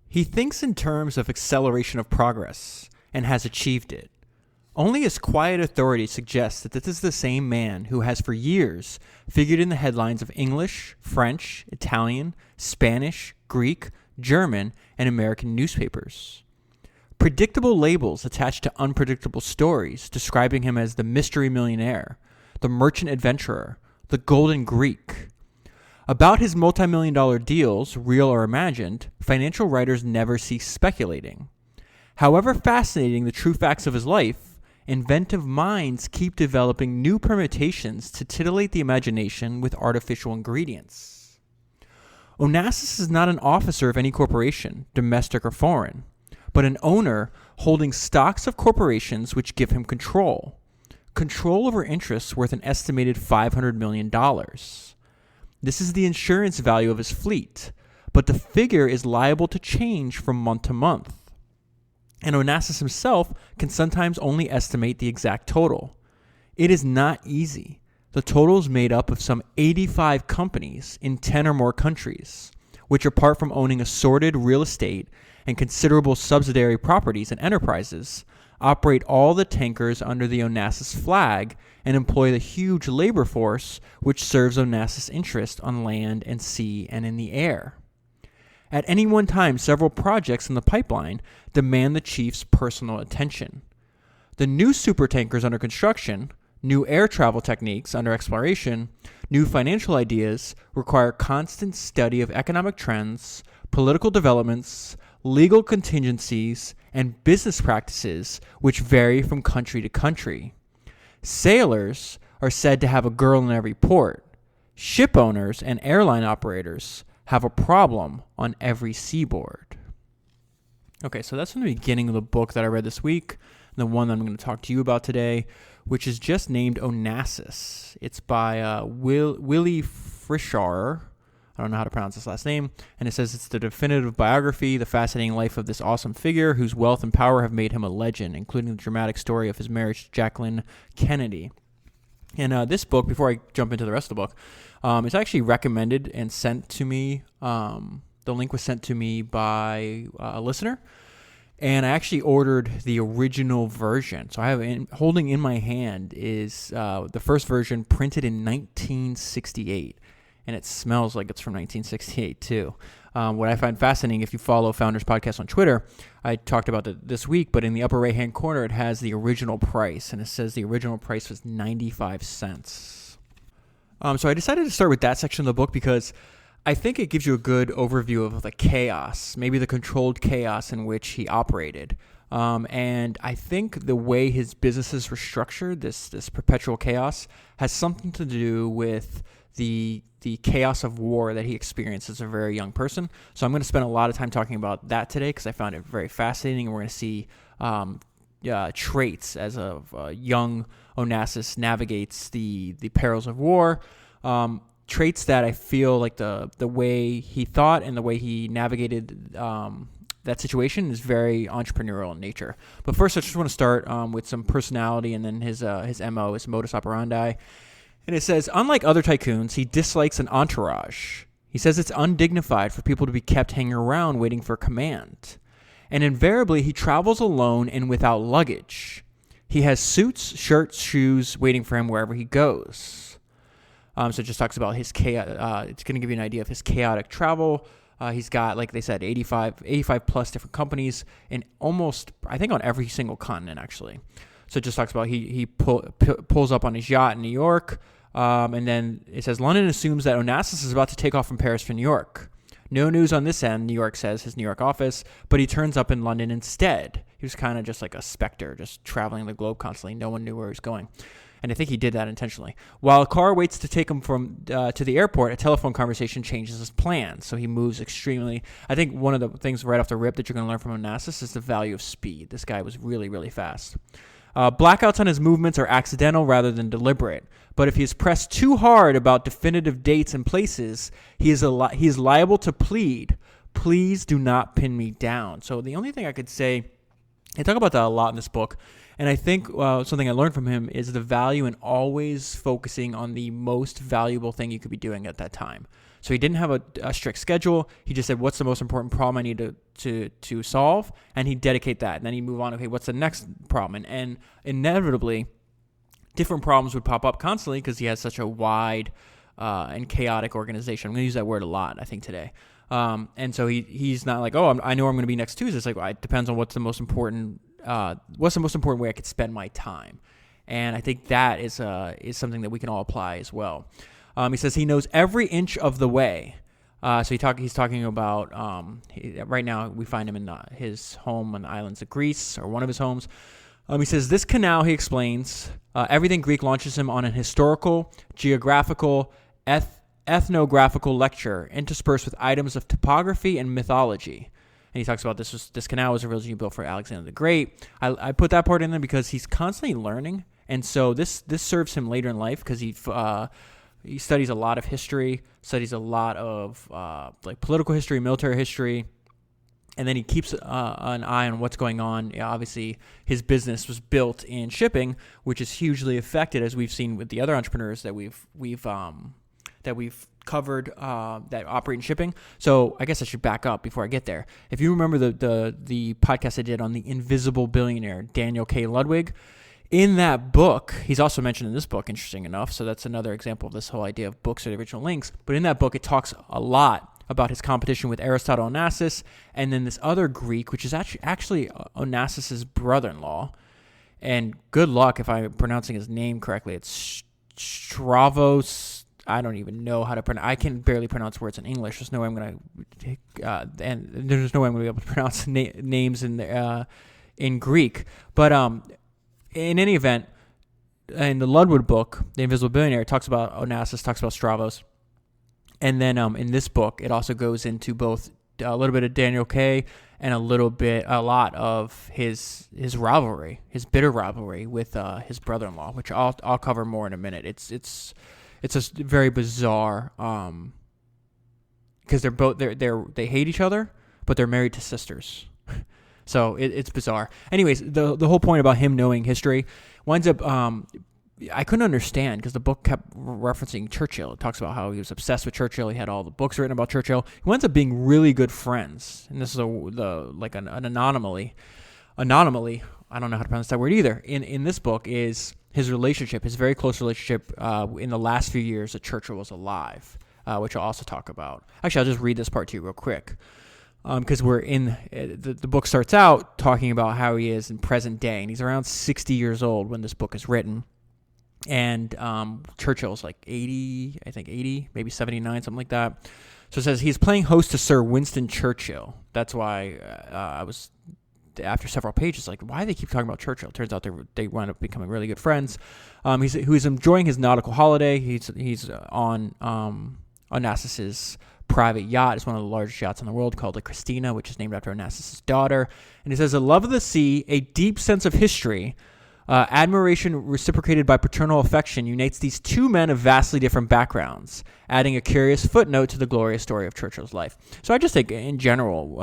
He thinks in terms of acceleration of progress and has achieved it. Only his quiet authority suggests that this is the same man who has for years figured in the headlines of English, French, Italian, Spanish, Greek, German, and American newspapers. Predictable labels attached to unpredictable stories describing him as the mystery millionaire, the merchant adventurer, the golden Greek. About his multi-million-dollar deals, real or imagined, financial writers never cease speculating. However fascinating the true facts of his life, inventive minds keep developing new permutations to titillate the imagination with artificial ingredients. Onassis is not an officer of any corporation, domestic or foreign, but an owner holding stocks of corporations which give him control over interests worth an estimated $500 million. This is the insurance value of his fleet, but the figure is liable to change from month to month. And Onassis himself can sometimes only estimate the exact total. It is not easy. The total is made up of some 85 companies in 10 or more countries, which apart from owning assorted real estate and considerable subsidiary properties and enterprises, operate all the tankers under the Onassis flag and employ the huge labor force which serves Onassis' interest on land and sea and in the air. At any one time, several projects in the pipeline demand the chief's personal attention. The new supertankers under construction, new air travel techniques under exploration, new financial ideas require constant study of economic trends, political developments, legal contingencies, and business practices which vary from country to country. Sailors are said to have a girl in every port. Ship owners and airline operators have a problem on every seaboard. Okay, so that's from the beginning of the book that I read this week, the one that I'm going to talk to you about today, which is just named Onassis. It's by Willi Frischauer. I don't know how to pronounce his last name. And it says it's the definitive biography, the fascinating life of this awesome figure whose wealth and power have made him a legend, including the dramatic story of his marriage to Jacqueline Kennedy. And this book, before I jump into the rest of the book, it's actually recommended and sent to me. The link was sent to me by a listener, and I actually ordered the original version. So I have holding in my hand is the first version printed in 1968, and it smells like it's from 1968 too. What I find fascinating, if you follow Founders Podcast on Twitter, I talked about it this week, but in the upper right-hand corner, it has the original price, and it says the original price was 95 cents. So I decided to start with that section of the book because I think it gives you a good overview of the chaos, maybe the controlled chaos in which he operated. And I think the way his businesses were structured, this perpetual chaos, has something to do with the chaos of war that he experienced as a very young person. So I'm going to spend a lot of time talking about that today because I found it very fascinating, and we're going to see traits as a young Onassis navigates the perils of war. Traits that I feel like the way he thought and the way he navigated that situation is very entrepreneurial in nature. But first, I just want to start with some personality and then his MO, his modus operandi. And it says, unlike other tycoons, he dislikes an entourage. He says it's undignified for people to be kept hanging around waiting for command. And invariably, he travels alone and without luggage. He has suits, shirts, shoes waiting for him wherever he goes. So it just talks about his it's going to give you an idea of his chaotic travel. He's got, like they said, 85 plus different companies in almost, I think, on every single continent, actually. So it just talks about he pulls up on his yacht in New York. And then it says, London assumes that Onassis is about to take off from Paris for New York. No news on this end, New York says, his New York office, but he turns up in London instead. He was kind of just like a specter, just traveling the globe constantly. No one knew where he was going. And I think he did that intentionally. While a car waits to take him from to the airport, a telephone conversation changes his plans. So he moves extremely. I think one of the things right off the rip that you're going to learn from Onassis is the value of speed. This guy was really, really fast. Blackouts on his movements are accidental rather than deliberate. But if he is pressed too hard about definitive dates and places, he is liable to plead, please do not pin me down. So the only thing I could say, I talk about that a lot in this book, and I think something I learned from him is the value in always focusing on the most valuable thing you could be doing at that time. So he didn't have a strict schedule. He just said, what's the most important problem I need to solve? And he'd dedicate that. And then he'd move on, okay, what's the next problem? And inevitably, different problems would pop up constantly because he has such a wide and chaotic organization. I'm going to use that word a lot, I think, today. And so he's not like, I know where I'm going to be next Tuesday. It's like, well, it depends on what's the most important way I could spend my time. And I think that is something that we can all apply as well. He says he knows every inch of the way. So he's talking about, right now we find him in his home on the islands of Greece, or one of his homes. He says, this canal, he explains, everything Greek launches him on an historical, geographical, ethnographical lecture interspersed with items of topography and mythology. And he talks about this canal was originally built for Alexander the Great. I put that part in there because he's constantly learning. And so this serves him later in life because he studies a lot of history, studies a lot of like political history, military history, and then he keeps an eye on what's going on. Yeah, obviously, his business was built in shipping, which is hugely affected, as we've seen with the other entrepreneurs that we've covered that operate in shipping. So I guess I should back up before I get there. If you remember the podcast I did on the invisible billionaire, Daniel K. Ludwig, in that book, he's also mentioned in this book, interesting enough, so that's another example of this whole idea of books are the original links. But in that book, it talks a lot about his competition with Aristotle Onassis, and then this other Greek, which is actually Onassis' brother-in-law. And good luck if I'm pronouncing his name correctly. It's Stravos. I don't even know how to pronounce. I can barely pronounce words in English. There's no way I'm going to, and there's no way I'm going to be able to pronounce names in Greek. But in any event, in the Ludwig book, The Invisible Billionaire, it talks about Onassis, talks about Stravos. And then in this book, it also goes into both a little bit of Daniel K. and a lot of his rivalry, his bitter rivalry with his brother-in-law, which I'll cover more in a minute. It's just very bizarre because they hate each other, but they're married to sisters. So it's bizarre. Anyways, the whole point about him knowing history winds up. I couldn't understand because the book kept referencing Churchill. It talks about how he was obsessed with Churchill. He had all the books written about Churchill. He winds up being really good friends, and this is an anomaly. I don't know how to pronounce that word either. In this book is his relationship, his very close relationship in the last few years that Churchill was alive, which I'll also talk about. Actually, I'll just read this part to you real quick. Because we're in the book starts out talking about how he is in present day, and he's around 60 years old when this book is written. And Churchill's like 80, maybe 79, something like that. So it says he's playing host to Sir Winston Churchill. That's why I was, after several pages, like, why do they keep talking about Churchill? Turns out they wound up becoming really good friends. He's enjoying his nautical holiday. He's on Onassis' private yacht. It's one of the largest yachts in the world, called the Christina, which is named after Onassis' daughter. And he says, a love of the sea, a deep sense of history, admiration reciprocated by paternal affection unites these two men of vastly different backgrounds, adding a curious footnote to the glorious story of Churchill's life. So I just think in general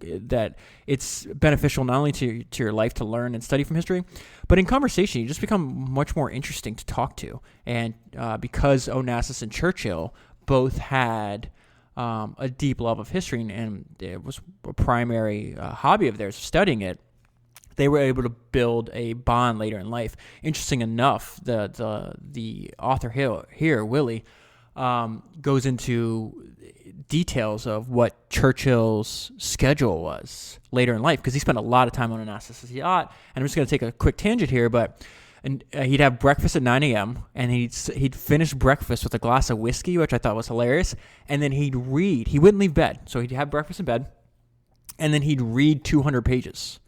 that it's beneficial not only to your life to learn and study from history, but in conversation, you just become much more interesting to talk to. And because Onassis and Churchill both had a deep love of history, and it was a primary hobby of theirs, studying it, they were able to build a bond later in life. Interesting enough, the author here, Willi, goes into details of what Churchill's schedule was later in life, because he spent a lot of time on Onassis' yacht. And I'm just going to take a quick tangent here, but he'd have breakfast at 9 a.m., and he'd finish breakfast with a glass of whiskey, which I thought was hilarious, and then he'd read. He wouldn't leave bed, so he'd have breakfast in bed, and then he'd read 200 pages.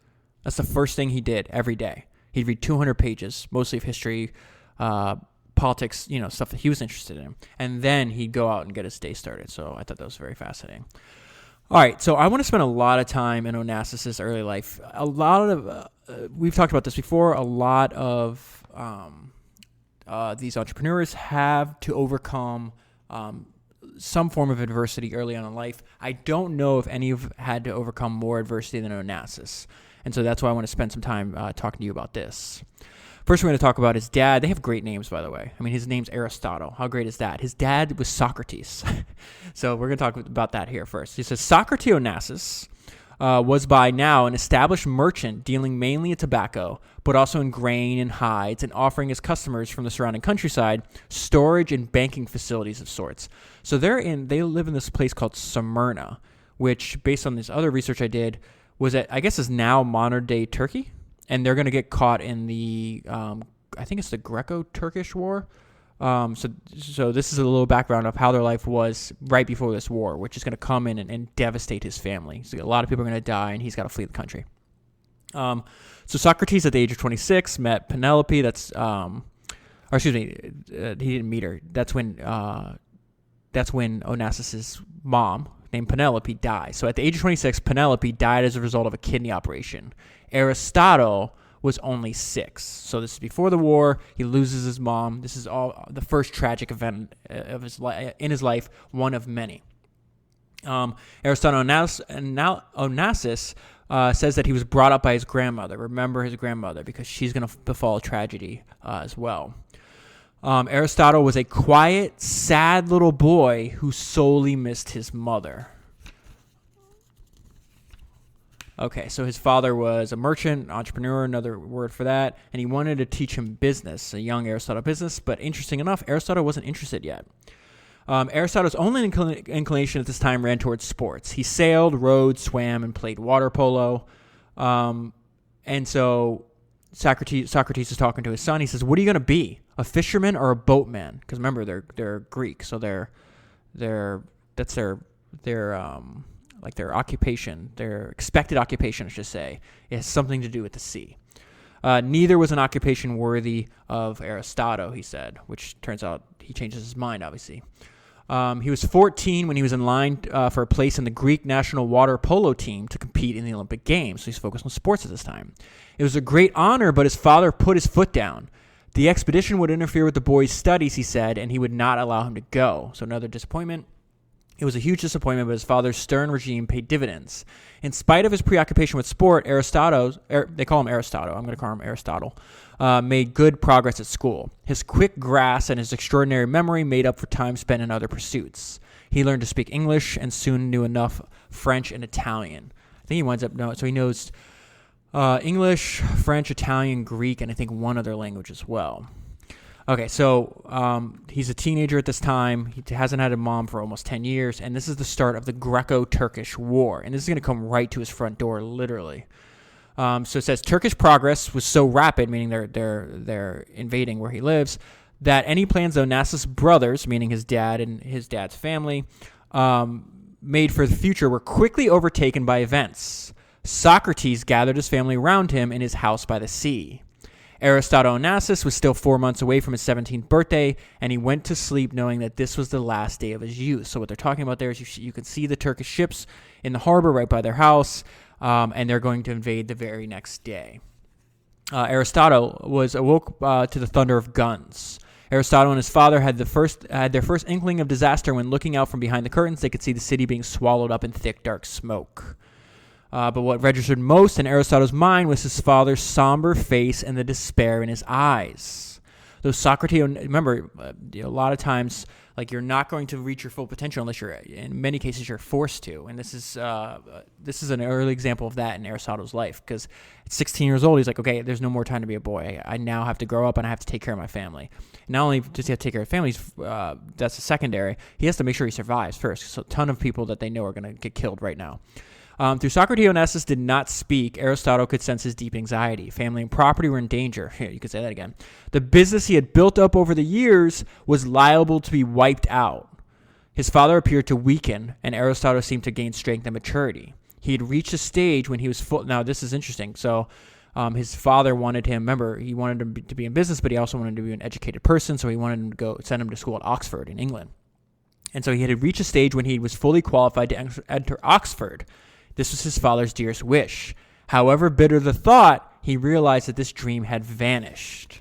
That's the first thing he did every day. He'd read 200 pages, mostly of history, politics, stuff that he was interested in. And then he'd go out and get his day started. So I thought that was very fascinating. All right, so I want to spend a lot of time in Onassis' early life. A lot of, we've talked about this before, a lot of these entrepreneurs have to overcome some form of adversity early on in life. I don't know if any have had to overcome more adversity than Onassis. And so that's why I want to spend some time talking to you about this. First, we're going to talk about his dad. They have great names, by the way. I mean, his name's Aristotle. How great is that? His dad was Socrates. So we're going to talk about that here first. He says, Socrates Onassis was by now an established merchant dealing mainly in tobacco, but also in grain and hides, and offering his customers from the surrounding countryside storage and banking facilities of sorts. So they live in this place called Smyrna, which, based on this other research I did, was I guess is now modern day Turkey, and they're going to get caught in the I think it's the Greco-Turkish War. So this is a little background of how their life was right before this war, which is going to come in and devastate his family. So a lot of people are going to die, and he's got to flee the country. So Socrates, at the age of 26, met Penelope. He didn't meet her. That's when Onassis' mom, named Penelope, died. So at the age of 26, Penelope died as a result of a kidney operation. Aristotle was only 6. So this is before the war. He loses his mom. This is all the first tragic event of his in his life, one of many. Aristotle Onassis says that he was brought up by his grandmother. Remember his grandmother, because she's going to befall a tragedy as well. Aristotle was a quiet, sad little boy who solely missed his mother. Okay, so his father was a merchant, entrepreneur, another word for that, and he wanted to teach him business, a young Aristotle business, but interesting enough, Aristotle wasn't interested yet. Aristotle's only inclination at this time ran towards sports. He sailed, rowed, swam, and played water polo. And so Socrates is talking to his son. He says, "What are you going to be? A fisherman or a boatman?" Because remember, they're Greek, so that's their occupation, their expected occupation, I should say. It has something to do with the sea. Neither was an occupation worthy of Aristotle, he said, which turns out he changes his mind, obviously. He was 14 when he was in line for a place in the Greek national water polo team to compete in the Olympic Games, so he's focused on sports at this time. It was a great honor, but his father put his foot down. The expedition would interfere with the boy's studies, he said, and he would not allow him to go. So another disappointment. It was a huge disappointment, but his father's stern regime paid dividends. In spite of his preoccupation with sport, they call him Aristotle, I'm going to call him Aristotle, made good progress at school. His quick grasp and his extraordinary memory made up for time spent in other pursuits. He learned to speak English and soon knew enough French and Italian. I think he winds up knowing, so he knows English, French, Italian, Greek, and I think one other language as well. Okay, so he's a teenager at this time. He hasn't had a mom for almost 10 years, and this is the start of the Greco-Turkish War, and this is going to come right to his front door, literally. So it says Turkish progress was so rapid, meaning they're invading where he lives, that any plans Onassis' brothers, meaning his dad and his dad's family, made for the future were quickly overtaken by events. Socrates gathered his family around him in his house by the sea. Aristotle Onassis was still 4 months away from his 17th birthday, and he went to sleep knowing that this was the last day of his youth. So what they're talking about there is you can see the Turkish ships in the harbor right by their house, and they're going to invade the very next day. Aristotle awoke to the thunder of guns. Aristotle and his father had their first inkling of disaster when, looking out from behind the curtains, they could see the city being swallowed up in thick, dark smoke. But what registered most in Aristotle's mind was his father's somber face and the despair in his eyes. Though Socrates, remember, a lot of times, like, you're not going to reach your full potential unless in many cases, you're forced to. And this is an early example of that in Aristotle's life, because at 16 years old, he's like, okay, there's no more time to be a boy. I now have to grow up and I have to take care of my family. Not only does he have to take care of families, that's a secondary. He has to make sure he survives first. So a ton of people that they know are going to get killed right now. Through Socrates, Onassis did not speak. Aristotle could sense his deep anxiety. Family and property were in danger. Here, you could say that again. The business he had built up over the years was liable to be wiped out. His father appeared to weaken, and Aristotle seemed to gain strength and maturity. He had reached a stage when he was full. Now, this is interesting. So, his father wanted him. Remember, he wanted him to be in business, but he also wanted him to be an educated person. So he wanted him to send him to school at Oxford in England. And so he had reached a stage when he was fully qualified to enter Oxford. This was his father's dearest wish. However bitter the thought, he realized that this dream had vanished.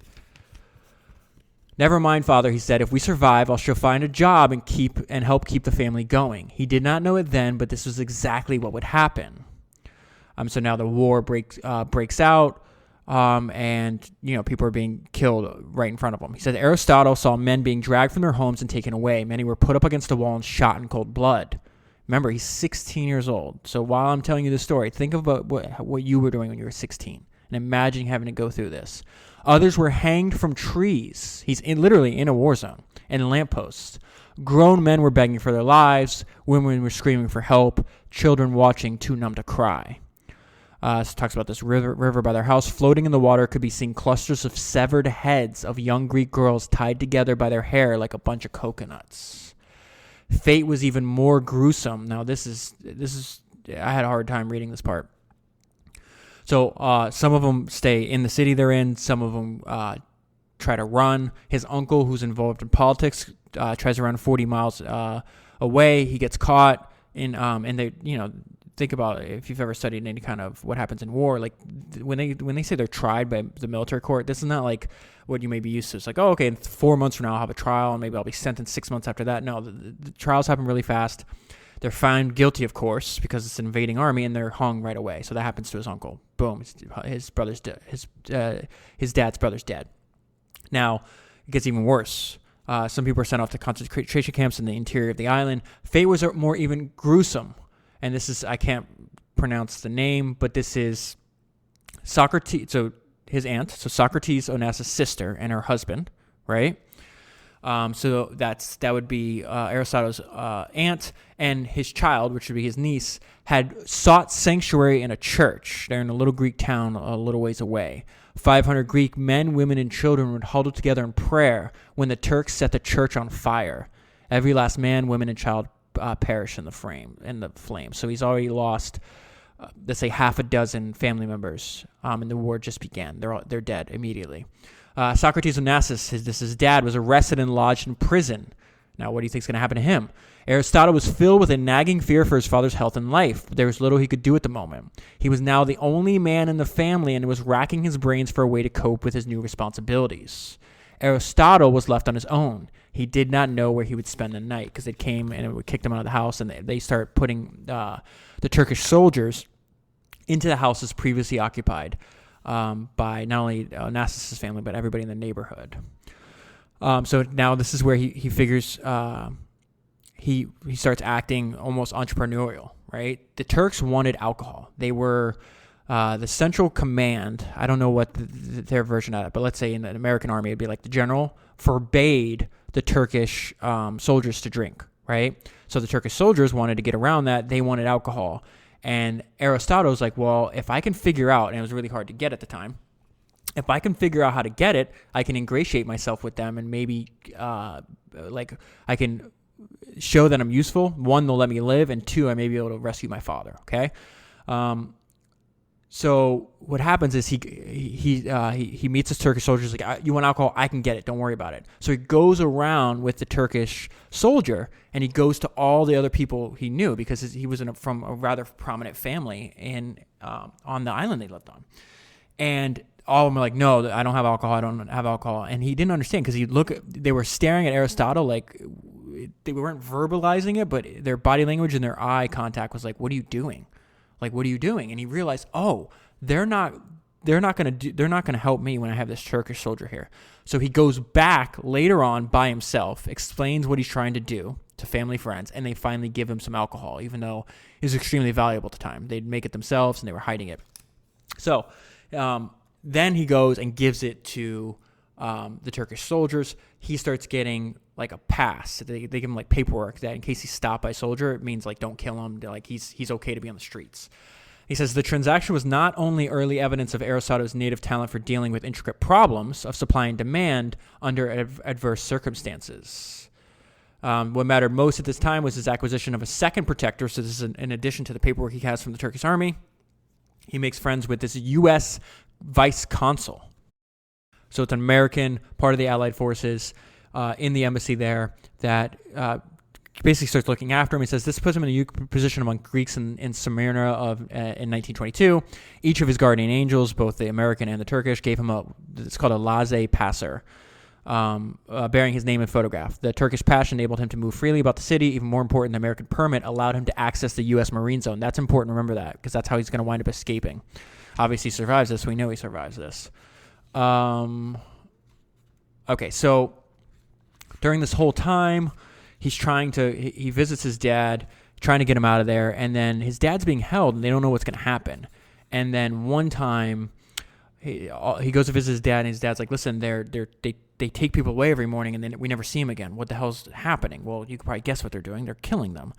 "Never mind, father," he said. "If we survive, I shall find a job and help keep the family going." He did not know it then, but this was exactly what would happen. So now the war breaks out. and people are being killed right in front of him. He said Aristotle saw men being dragged from their homes and taken away. Many were put up against a wall and shot in cold blood. Remember, he's 16 years old. So while I'm telling you this story, think about what you were doing when you were 16 and imagine having to go through this. Others were hanged from trees. He's literally in a war zone, and lampposts. Grown men were begging for their lives. Women were screaming for help. Children watching, too numb to cry. So it talks about this river by their house. Floating in the water could be seen clusters of severed heads of young Greek girls tied together by their hair like a bunch of coconuts. Fate was even more gruesome. Now this is I had a hard time reading this part. So some of them stay in the city they're in. Some of them try to run. His uncle, who's involved in politics, tries to run 40 miles away. He gets caught and they think about if you've ever studied any kind of what happens in war, like when they say they're tried by the military court, this is not like what you may be used to. It's like, oh, okay, in 4 months from now I'll have a trial and maybe I'll be sentenced 6 months after that. No, the trials happen really fast. They're found guilty, of course, because it's an invading army, and they're hung right away. So that happens to his uncle. Boom, his brother's his dad's brother's dead. Now it gets even worse. Some people are sent off to concentration camps in the interior of the island. Fate was more even gruesome. And this is, I can't pronounce the name, but this is Socrates, so his aunt, so Socrates Onassis' sister and her husband, right? So that would be Aristotle's aunt, and his child, which would be his niece, had sought sanctuary in a church. They're in a little Greek town a little ways away. 500 Greek men, women, and children would huddle together in prayer when the Turks set the church on fire. Every last man, woman, and child perish in the flame. So he's already lost, let's say, half a dozen family members, and the war just began. They're dead immediately. Socrates Onassis, his dad, was arrested and lodged in prison. Now, what do you think is going to happen to him? Aristotle was filled with a nagging fear for his father's health and life, but there was little he could do at the moment. He was now the only man in the family and was racking his brains for a way to cope with his new responsibilities. Aristotle was left on his own. He did not know where he would spend the night because they came and it kicked him out of the house, and they started putting the Turkish soldiers into the houses previously occupied by not only Onassis' family, but everybody in the neighborhood. So now this is where he figures he starts acting almost entrepreneurial, right? The Turks wanted alcohol. They were the central command. I don't know what their version of it, but let's say in the American army, it'd be like the general forbade the Turkish soldiers to drink, right? So the Turkish soldiers wanted to get around that. They wanted alcohol. And Aristotle's like, well, if I can figure out, and it was really hard to get at the time, if I can figure out how to get it, I can ingratiate myself with them and maybe I can show that I'm useful. One, they'll let me live, and two, I may be able to rescue my father, okay? So what happens is he meets his Turkish soldiers, like, you want alcohol? I can get it. Don't worry about it. So he goes around with the Turkish soldier, and he goes to all the other people he knew because he was from a rather prominent family on the island they lived on. And all of them are like, no, I don't have alcohol. I don't have alcohol. And he didn't understand because they were staring at Aristotle like they weren't verbalizing it, but their body language and their eye contact was like, what are you doing? Like, what are you doing? And he realized, oh, they're not going to help me when I have this Turkish soldier here. So he goes back later on by himself, explains what he's trying to do to family friends, and they finally give him some alcohol, even though it was extremely valuable at the time. They'd make it themselves, and they were hiding it. So then he goes and gives it to the Turkish soldiers. He starts getting like a pass. They give him like paperwork that in case he's stopped by a soldier, it means like don't kill him. Like he's okay to be on the streets. He says the transaction was not only early evidence of Aristotle's native talent for dealing with intricate problems of supply and demand under adverse circumstances. What mattered most at this time was his acquisition of a second protector. So this is in addition to the paperwork he has from the Turkish army. He makes friends with this U.S. vice consul. So it's an American, part of the Allied forces in the embassy there that basically starts looking after him. He says this puts him in a unique position among Greeks in Smyrna in 1922. Each of his guardian angels, both the American and the Turkish, gave him it's called a laissez-passer. bearing his name and photograph. The Turkish passion enabled him to move freely about the city. Even more important, the American permit allowed him to access the U.S. Marine Zone. That's important to remember that, because that's how he's going to wind up escaping. Obviously, he survives this. We know he survives this. Okay, so during this whole time, he visits his dad, trying to get him out of there, and then his dad's being held, and they don't know what's going to happen. And then one time, he goes to visit his dad, and his dad's like, listen, they take people away every morning, and then we never see them again. What the hell's happening? Well, you can probably guess what they're doing. They're killing them.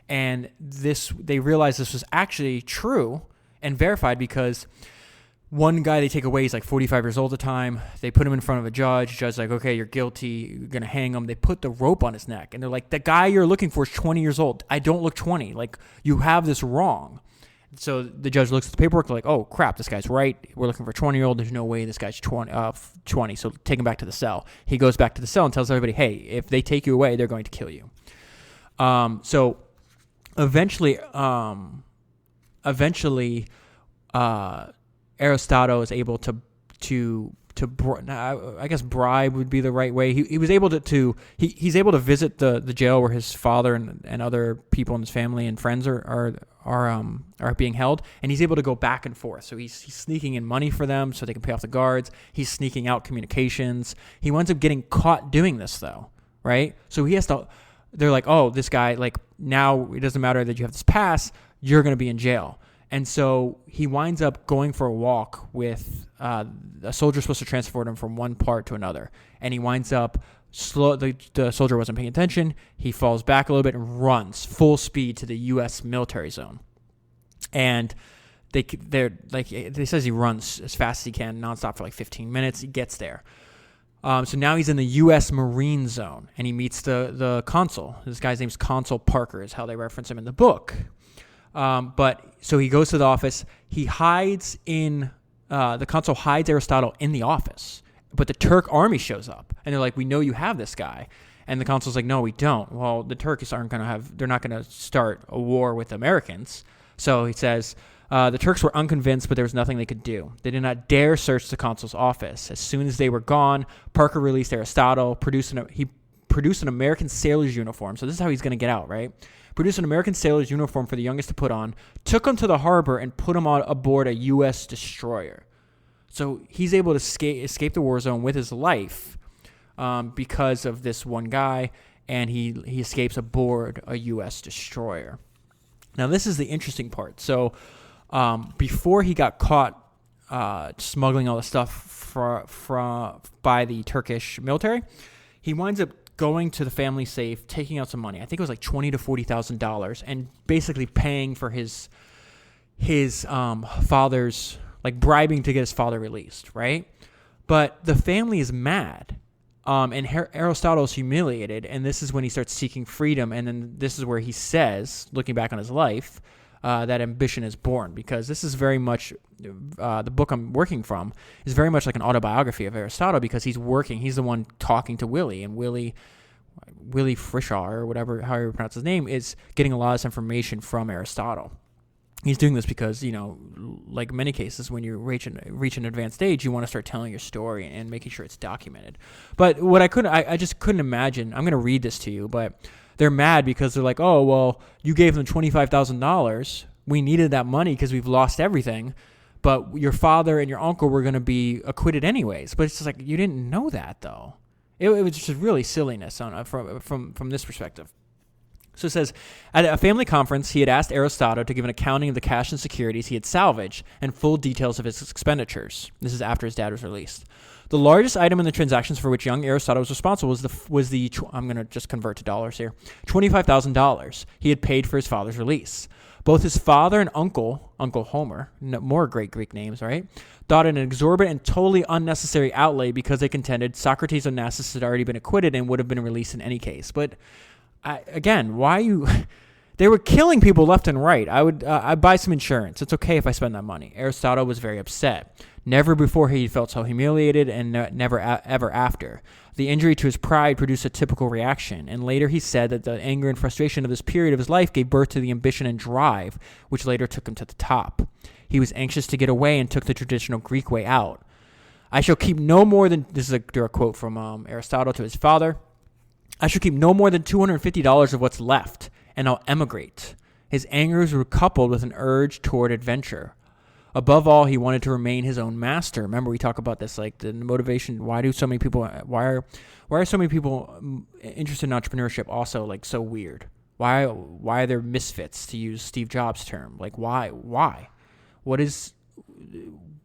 And they realized this was actually true and verified, because one guy they take away, he's like 45 years old at the time. They put him in front of a judge. Judge's like, okay, you're guilty. You're going to hang him. They put the rope on his neck. And they're like, the guy you're looking for is 20 years old. I don't look 20. Like, you have this wrong. So the judge looks at the paperwork. They're like, oh, crap, this guy's right. We're looking for a 20-year-old. There's no way this guy's 20. So take him back to the cell. He goes back to the cell and tells everybody, hey, if they take you away, they're going to kill you. So eventually, Aristotle is able to I guess bribe would be the right way. He was able he's able to visit the jail where his father and other people in his family and friends are being held, and he's able to go back and forth. So he's sneaking in money for them so they can pay off the guards. He's sneaking out communications. He winds up getting caught doing this though, right? So he has to. They're like, oh, this guy, like, now it doesn't matter that you have this pass. You're going to be in jail. And so he winds up going for a walk with a soldier supposed to transport him from one part to another. And he winds up the soldier wasn't paying attention. He falls back a little bit and runs full speed to the U.S. military zone. And they says he runs as fast as he can, nonstop for like 15 minutes. He gets there. So now he's in the U.S. Marine Zone, and he meets the consul. This guy's name's Consul Parker, is how they reference him in the book. But so he goes to the office. He hides the consul hides Aristotle in the office, but the Turk army shows up, and they're like, we know you have this guy. And the consul's like, no, we don't. Well, the Turks they're not going to start a war with the Americans. So he says, the Turks were unconvinced, but there was nothing they could do. They did not dare search the consul's office. As soon as they were gone, Parker released Aristotle, he produced an American sailor's uniform. So this is how he's going to get out, right? Produced an American sailor's uniform for the youngest to put on, took him to the harbor, and put him aboard a U.S. destroyer. So he's able to escape the war zone with his life because of this one guy, and he escapes aboard a U.S. destroyer. Now, this is the interesting part. So before he got caught smuggling all the stuff by the Turkish military, he winds up going to the family safe, taking out some money. I think it was like $20,000 to $40,000, and basically paying for his father's, like, bribing to get his father released, right? But the family is mad, and Aristotle is humiliated, and this is when he starts seeking freedom. And then this is where he says, looking back on his life, that ambition is born, because this is very much the book I'm working from is very much like an autobiography of Aristotle, because he's the one talking to Willi, and Willi Frischauer, or whatever, however you pronounce his name, is getting a lot of this information from Aristotle. He's doing this because, like many cases, when you reach an advanced age, you want to start telling your story and making sure it's documented. But what I just couldn't imagine. I'm going to read this to you, but they're mad because they're like, oh, well, you gave them $25,000. We needed that money because we've lost everything. But your father and your uncle were going to be acquitted anyways. But it's just like, you didn't know that, though. It was just really silliness from this perspective. So it says, at a family conference, he had asked Aristotle to give an accounting of the cash and securities he had salvaged and full details of his expenditures. This is after his dad was released. The largest item in the transactions for which young Aristotle was responsible was the I'm going to just convert to dollars here, $25,000 he had paid for his father's release. Both his father and Uncle Homer, more great Greek names, right, thought it an exorbitant and totally unnecessary outlay because they contended Socrates Onassis had already been acquitted and would have been released in any case. But again, why you? They were killing people left and right. I'd buy some insurance. It's okay if I spend that money. Aristotle was very upset. Never before had he felt so humiliated, and never ever after. The injury to his pride produced a typical reaction, and later he said that the anger and frustration of this period of his life gave birth to the ambition and drive, which later took him to the top. He was anxious to get away and took the traditional Greek way out. I shall keep no more than, this is a direct quote from Aristotle to his father, I shall keep no more than $250 of what's left, and I'll emigrate. His angers were coupled with an urge toward adventure. Above all, he wanted to remain his own master. Remember, we talk about this, like the motivation. Why are so many people interested in entrepreneurship also like so weird? Why are there misfits, to use Steve Jobs' term? Like why? Why is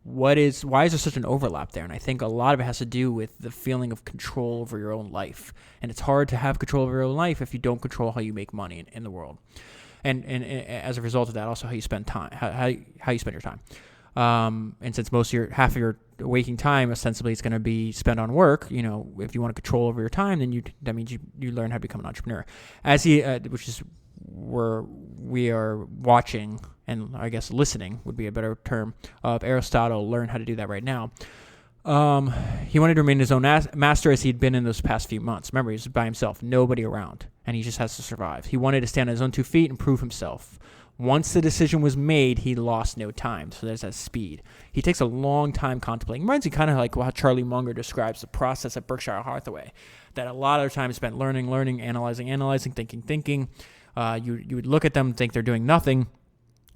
there such an overlap there? And I think a lot of it has to do with the feeling of control over your own life. And it's hard to have control over your own life if you don't control how you make money in the world. And as a result of that, also how you spend time, how you spend your time. And since half of your waking time ostensibly is going to be spent on work, if you want to control over your time, then that means you learn how to become an entrepreneur. Which is where we are watching, and I guess listening would be a better term, of Aristotle learn how to do that right now. He wanted to remain his own master as he'd been in those past few months. Remember, he was by himself, nobody around, and he just has to survive. He wanted to stand on his own 2 feet and prove himself. Once the decision was made, he lost no time. So there's that speed. He takes a long time contemplating. Reminds me kind of like how Charlie Munger describes the process at Berkshire Hathaway, that a lot of time is spent learning, analyzing, thinking. You would look at them and think they're doing nothing.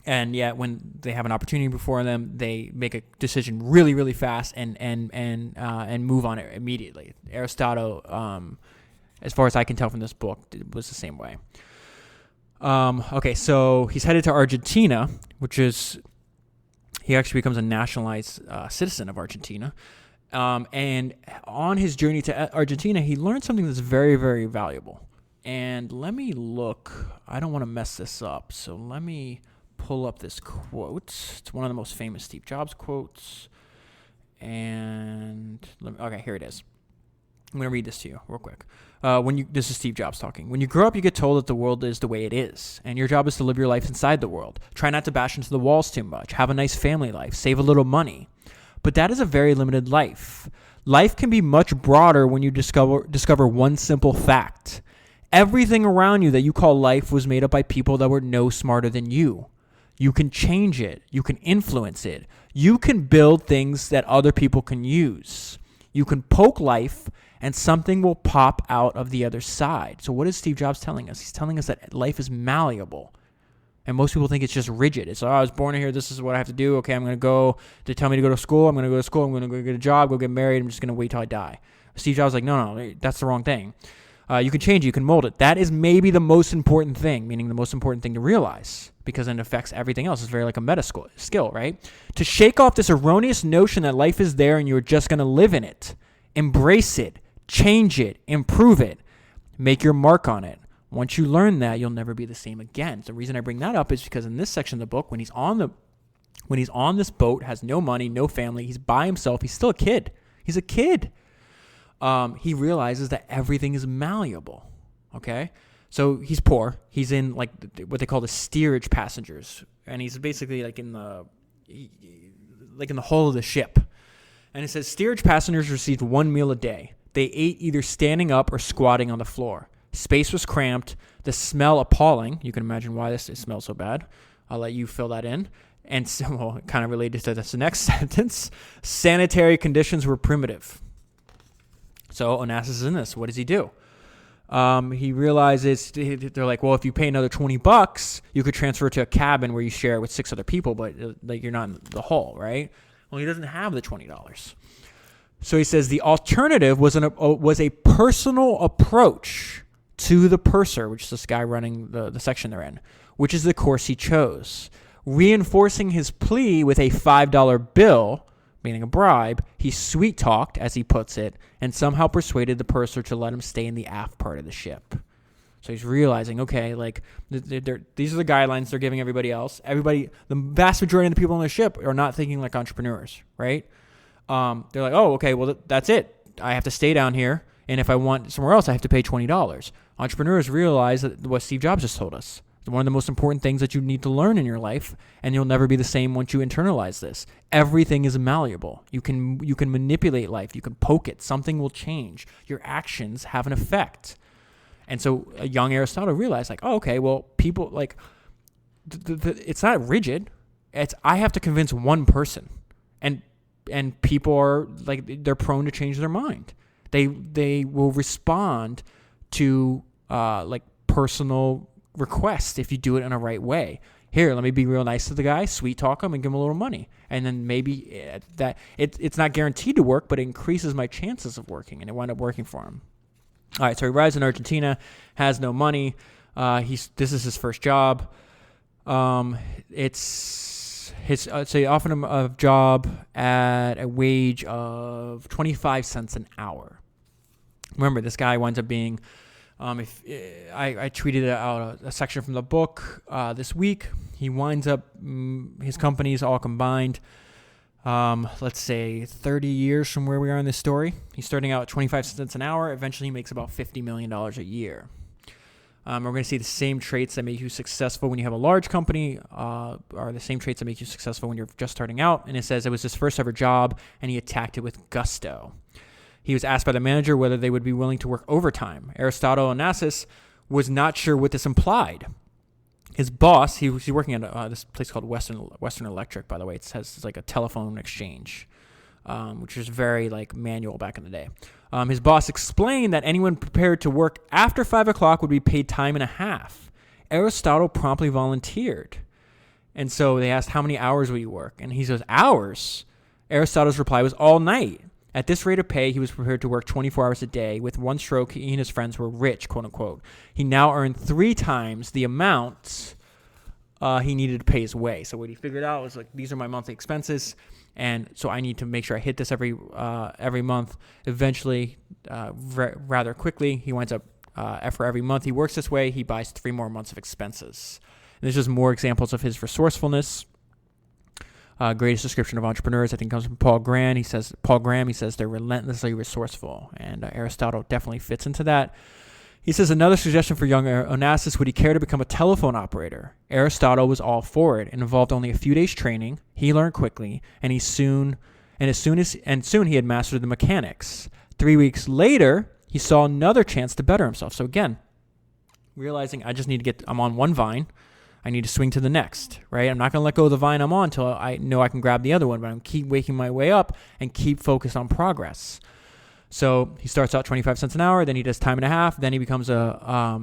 And yet, when they have an opportunity before them, they make a decision really, really fast and move on it immediately. Aristotle, as far as I can tell from this book, was the same way. Okay, so he's headed to Argentina, he actually becomes a nationalized citizen of Argentina. And on his journey to Argentina, he learned something that's very, very valuable. And let me look. I don't want to mess this up, so let me pull up this quote. It's one of the most famous Steve Jobs quotes. And okay, here it is. I'm going to read this to you real quick. This is Steve Jobs talking. When you grow up, you get told that the world is the way it is, and your job is to live your life inside the world. Try not to bash into the walls too much. Have a nice family life. Save a little money. But that is a very limited life. Life can be much broader when you discover one simple fact. Everything around you that you call life was made up by people that were no smarter than you. You can change it. You can influence it. You can build things that other people can use. You can poke life, and something will pop out of the other side. So what is Steve Jobs telling us? He's telling us that life is malleable. And most people think it's just rigid. It's, I was born here. This is what I have to do. Okay, I'm going to go. They tell me to go to school. I'm going to go to school. I'm going to go get a job, go get married. I'm just going to wait till I die. Steve Jobs is like, no, that's the wrong thing. You can change it. You can mold it. That is maybe the most important thing, meaning the most important thing to realize, because it affects everything else. It's very like a meta skill, right? To shake off this erroneous notion that life is there and you're just going to live in it. Embrace it. Change it. Improve it. Make your mark on it. Once you learn that, you'll never be the same again. The reason I bring that up is because in this section of the book, when he's on this boat, has no money, no family, he's by himself, he's still a kid. He's a kid. He realizes that everything is malleable. Okay? So he's poor. He's in like what they call the steerage passengers. And he's basically like in the hull of the ship. And it says steerage passengers received one meal a day. They ate either standing up or squatting on the floor. Space was cramped. The smell appalling. You can imagine why it smells so bad. I'll let you fill that in. And so, kind of related to this next sentence, sanitary conditions were primitive. So Onassis is in this. What does he do? He realizes, they're like, well, if you pay another $20, you could transfer to a cabin where you share it with 6 other people, but like you're not in the hull, right? Well, he doesn't have the $20. So he says the alternative was a personal approach to the purser, which is this guy running the section they're in, which is the course he chose. Reinforcing his plea with a $5 bill, meaning a bribe, he sweet-talked, as he puts it, and somehow persuaded the purser to let him stay in the aft part of the ship. So he's realizing, okay, like these are the guidelines they're giving everybody else. The vast majority of the people on the ship are not thinking like entrepreneurs, right? They're like, oh, okay, well, that's it. I have to stay down here, and if I want somewhere else, I have to pay $20. Entrepreneurs realize that what Steve Jobs just told us. One of the most important things that you need to learn in your life, and you'll never be the same once you internalize this. Everything is malleable. You can manipulate life. You can poke it. Something will change. Your actions have an effect. And so a young Aristotle realized, like, oh, okay, well, people, like, it's not rigid. I have to convince one person. And and people are like, they're prone to change their mind. They will respond to like personal requests if you do it in a right way. Here, let me be real nice to the guy, sweet talk him, and give him a little money. And then maybe that it's not guaranteed to work, but it increases my chances of working, and it wound up working for him. All right, so he arrives in Argentina, has no money. This is his first job. They offered him a job at a wage of 25 cents an hour. Remember, this guy winds up being, I tweeted out a section from the book this week. He winds up, his companies all combined, let's say 30 years from where we are in this story. He's starting out at 25 cents an hour. Eventually, he makes about $50 million a year. We're going to see the same traits that make you successful when you have a large company are the same traits that make you successful when you're just starting out. And it says it was his first ever job, and he attacked it with gusto. He was asked by the manager whether they would be willing to work overtime. Aristotle Onassis was not sure what this implied. His boss, he was working at this place called Western Electric, by the way. It's like a telephone exchange, which was very like manual back in the day. His boss explained that anyone prepared to work after 5 o'clock would be paid time and a half. Aristotle promptly volunteered. And so they asked, how many hours will you work? And he says, hours? Aristotle's reply was all night. At this rate of pay, he was prepared to work 24 hours a day. With one stroke, he and his friends were rich, quote unquote. He now earned 3 times the amount he needed to pay his way. So what he figured out was like, these are my monthly expenses, and so I need to make sure I hit this every month. Eventually, rather quickly, he winds up for every month he works this way, he buys 3 more months of expenses. And there's just more examples of his resourcefulness. Greatest description of entrepreneurs, I think, comes from Paul Graham. He says they're relentlessly resourceful, and Aristotle definitely fits into that. He says another suggestion for young Onassis: would he care to become a telephone operator? Aristotle was all for it. It involved only a few days training. He learned quickly, and soon he had mastered the mechanics. 3 weeks later, he saw another chance to better himself. So again, realizing I'm on one vine. I need to swing to the next, right? I'm not going to let go of the vine I'm on until I know I can grab the other one, but I'm keep waking my way up and keep focused on progress. So he starts out 25 cents an hour, then he does time and a half, then he becomes a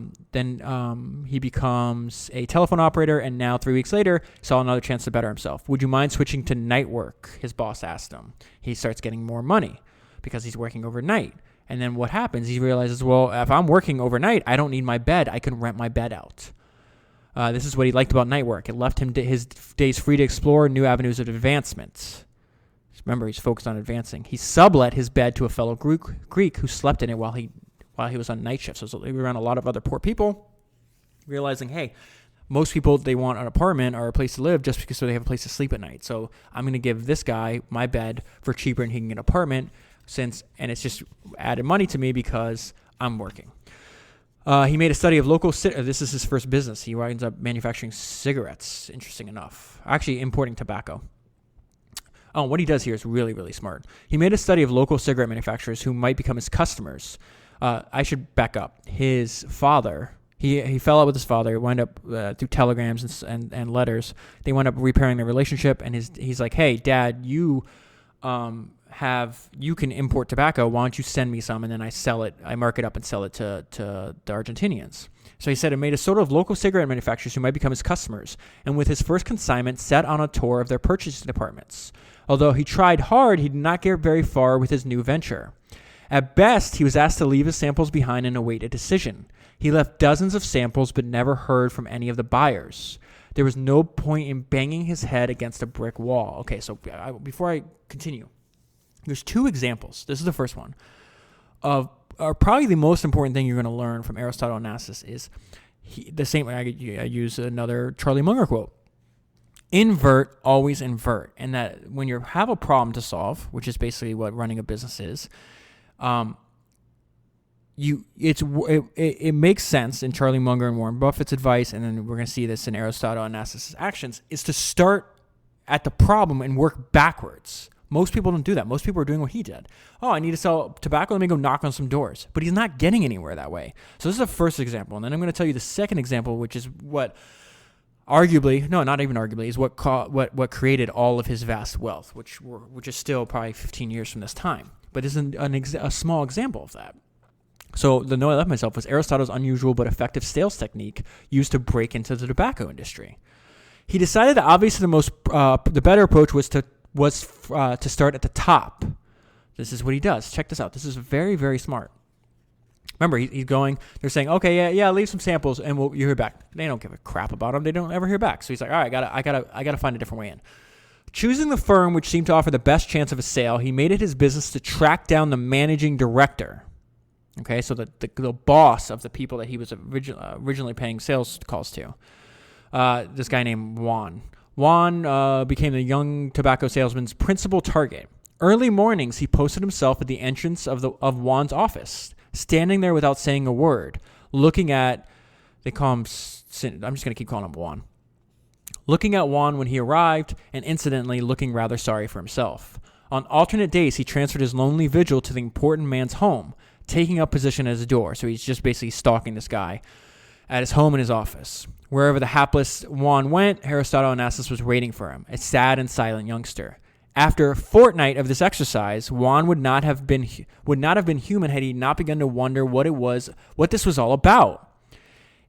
telephone operator, and now 3 weeks later, saw another chance to better himself. Would you mind switching to night work? His boss asked him. He starts getting more money because he's working overnight. And then what happens? He realizes, well, if I'm working overnight, I don't need my bed. I can rent my bed out. This is what he liked about night work. It left him his days free to explore new avenues of advancement. Remember, he's focused on advancing. He sublet his bed to a fellow Greek who slept in it while he was on night shift. So he was around a lot of other poor people, realizing, hey, most people, they want an apartment or a place to live just because so they have a place to sleep at night. So I'm going to give this guy my bed for cheaper, and he can get an apartment and it's just added money to me because I'm working. He made a study of local. This is his first business. He winds up manufacturing cigarettes. Interesting enough, actually importing tobacco. Oh, what he does here is really, really smart. He made a study of local cigarette manufacturers who might become his customers. I should back up. His father, he fell out with his father. He wound up through telegrams and letters. They wound up repairing their relationship, and he's like, "Hey, Dad, you can import tobacco. Why don't you send me some, and then I mark it up and sell it to the Argentinians." So he said it made a sort of local cigarette manufacturers who might become his customers, and with his first consignment, set on a tour of their purchasing departments. Although he tried hard, he did not get very far with his new venture. At best, he was asked to leave his samples behind and await a decision. He left dozens of samples but never heard from any of the buyers. There was no point in banging his head against a brick wall. Okay, so before I continue, there's 2 examples. This is the first one of probably the most important thing you're going to learn from Aristotle Onassis is the same. I use another Charlie Munger quote. Invert, always invert. And that when you have a problem to solve, which is basically what running a business is, it makes sense in Charlie Munger and Warren Buffett's advice, and then we're going to see this in Aristotle Onassis' actions, is to start at the problem and work backwards. Most people don't do that. Most people are doing what he did. Oh, I need to sell tobacco. Let me go knock on some doors. But he's not getting anywhere that way. So this is the first example. And then I'm going to tell you the second example, which is what arguably, no, not even arguably, is what created all of his vast wealth, which is still probably 15 years from this time. But this is a small example of that. So the note I left myself was Aristotle's unusual but effective sales technique used to break into the tobacco industry. He decided that obviously the better approach was to start at the top. This is what he does. Check this out. This is very, very smart. Remember, he's going. They're saying, okay, yeah, leave some samples, and you hear back. They don't give a crap about them. They don't ever hear back. So he's like, all right, I gotta find a different way in. Choosing the firm which seemed to offer the best chance of a sale, he made it his business to track down the managing director. Okay, so the boss of the people that he was originally paying sales calls to. This guy named Juan. Juan became the young tobacco salesman's principal target. Early mornings, he posted himself at the entrance of Juan's office, standing there without saying a word, looking at, they call him, I'm just going to keep calling him Juan. Looking at Juan when he arrived, and incidentally looking rather sorry for himself. On alternate days, he transferred his lonely vigil to the important man's home, taking up position at his door. So he's just basically stalking this guy at his home and his office. Wherever the hapless Juan went, Aristotle Onassis was waiting for him, a sad and silent youngster. After a fortnight of this exercise, Juan would not have been human had he not begun to wonder what this was all about.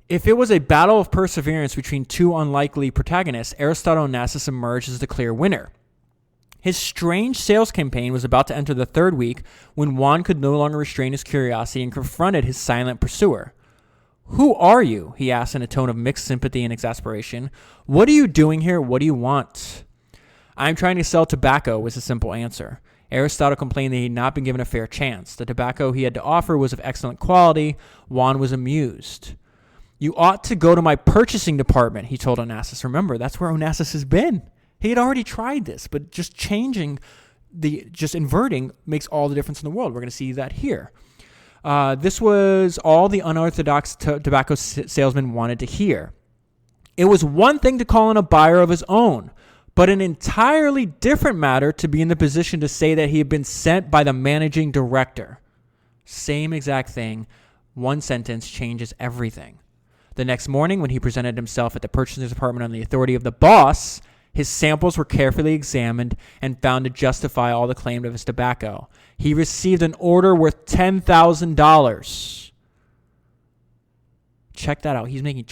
If it was a battle of perseverance between two unlikely protagonists, Aristotle Onassis emerged as the clear winner. His strange sales campaign was about to enter the third week when Juan could no longer restrain his curiosity and confronted his silent pursuer. "Who are you?" he asked in a tone of mixed sympathy and exasperation. "What are you doing here? What do you want?" "I'm trying to sell tobacco," was the simple answer. Aristotle complained that he had not been given a fair chance. The tobacco he had to offer was of excellent quality. Juan was amused. "You ought to go to my purchasing department," he told Onassis. Remember, that's where Onassis has been. He had already tried this, but just inverting makes all the difference in the world. We're going to see that here. This was all the unorthodox tobacco salesman wanted to hear. It was one thing to call in a buyer of his own, but an entirely different matter to be in the position to say that he had been sent by the managing director. Same exact thing. One sentence changes everything. The next morning, when he presented himself at the purchasing department on the authority of the boss, his samples were carefully examined and found to justify all the claim of his tobacco. He received an order worth $10,000. Check that out. He's making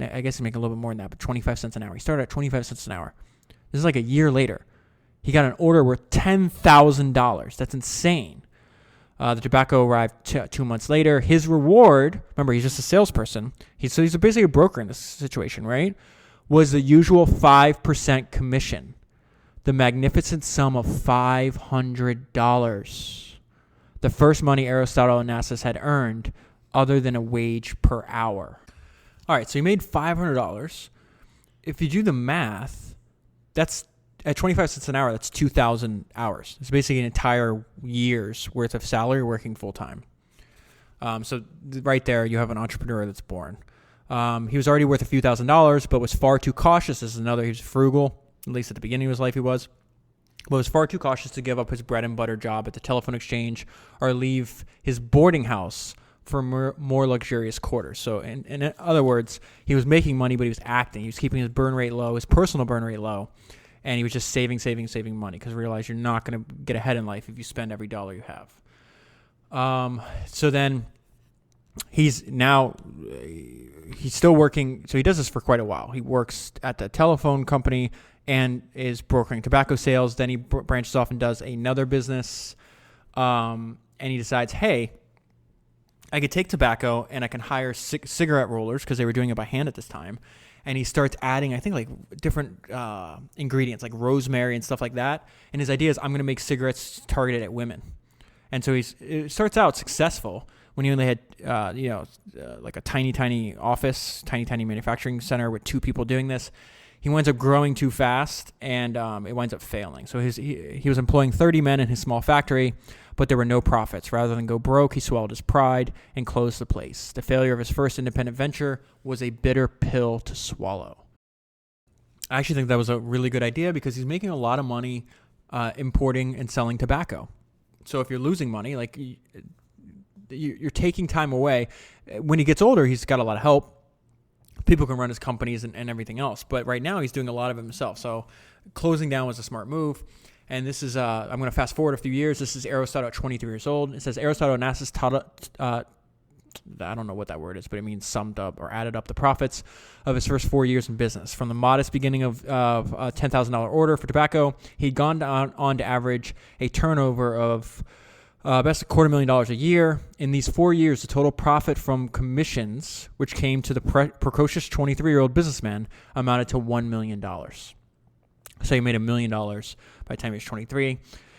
I guess he's making a little bit more than that, but 25 cents an hour. He started at 25 cents an hour. This is like a year later. He got an order worth $10,000. That's insane. The tobacco arrived 2 months later. His reward, remember, he's just a salesperson. He's basically a broker in this situation, right? Was the usual 5% commission. The magnificent sum of $500. The first money Aristotle Onassis had earned other than a wage per hour. All right, so he made $500. If you do the math, that's at 25 cents an hour, that's 2,000 hours. It's basically an entire year's worth of salary working full-time. So right there, you have an entrepreneur that's born. He was already worth a few $1,000s, but was far too cautious. This is another, he was frugal, at least at the beginning of his life he was. But was far too cautious to give up his bread and butter job at the telephone exchange or leave his boarding house for more luxurious quarters. So in other words, he was making money, but he was acting. He was keeping his burn rate low, his personal burn rate low. And he was just saving money because realize you're not going to get ahead in life if you spend every dollar you have. So then he's still working. So he does this for quite a while. He works at the telephone company and is brokering tobacco sales. Then he branches off and does another business. And he decides, hey, I could take tobacco and I can hire cigarette rollers because they were doing it by hand at this time. And he starts adding, I think, like different ingredients like rosemary and stuff like that. And his idea is, I'm going to make cigarettes targeted at women. And so it starts out successful when he only had, like a tiny office, tiny manufacturing center with 2 people doing this. He winds up growing too fast, and it winds up failing. So he was employing 30 men in his small factory, but there were no profits. Rather than go broke, he swallowed his pride and closed the place. The failure of his first independent venture was a bitter pill to swallow. I actually think that was a really good idea because he's making a lot of money importing and selling tobacco. So if you're losing money, like you're taking time away. When he gets older, he's got a lot of help. people can run his companies and everything else. But right now he's doing a lot of it himself. So closing down was a smart move. And this is, I'm going to fast forward a few years. This is Aristotle at 23 years old. It says Aristotle Onassis taught, I don't know what that word is, but it means summed up or added up the profits of his first 4 years in business. From the modest beginning of a $10,000 order for tobacco, he'd gone on to average a turnover of best $250,000 a year. In these 4 years, the total profit from commissions, which came to the precocious 23-year-old businessman, amounted to $1 million. So he made $1 million by the time he was 23.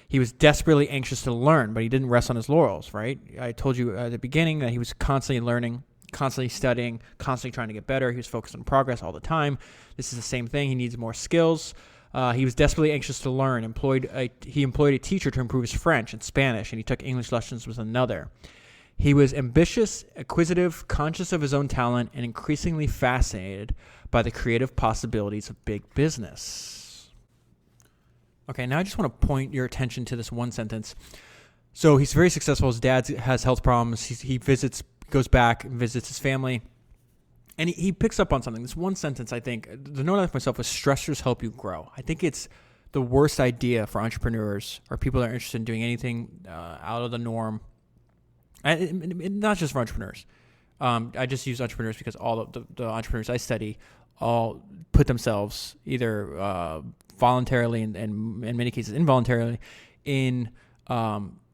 He was desperately anxious to learn, but he didn't rest on his laurels, right? I told you at the beginning that he was constantly learning, constantly studying, constantly trying to get better. He was focused on progress all the time. This is the same thing. He needs more skills. He was desperately anxious to learn. He employed a teacher to improve his French and Spanish, and he took English lessons with another. He was ambitious, acquisitive, conscious of his own talent, and increasingly fascinated by the creative possibilities of big business. Okay, now I just want to point your attention to this one sentence. So he's very successful. His dad has health problems. He goes back and visits his family. And he picks up on something. This one sentence, I think, the note I left myself was stressors help you grow. I think it's the worst idea for entrepreneurs or people that are interested in doing anything out of the norm. Not just for entrepreneurs. I just use entrepreneurs because all the entrepreneurs I study all put themselves either voluntarily and in many cases involuntarily in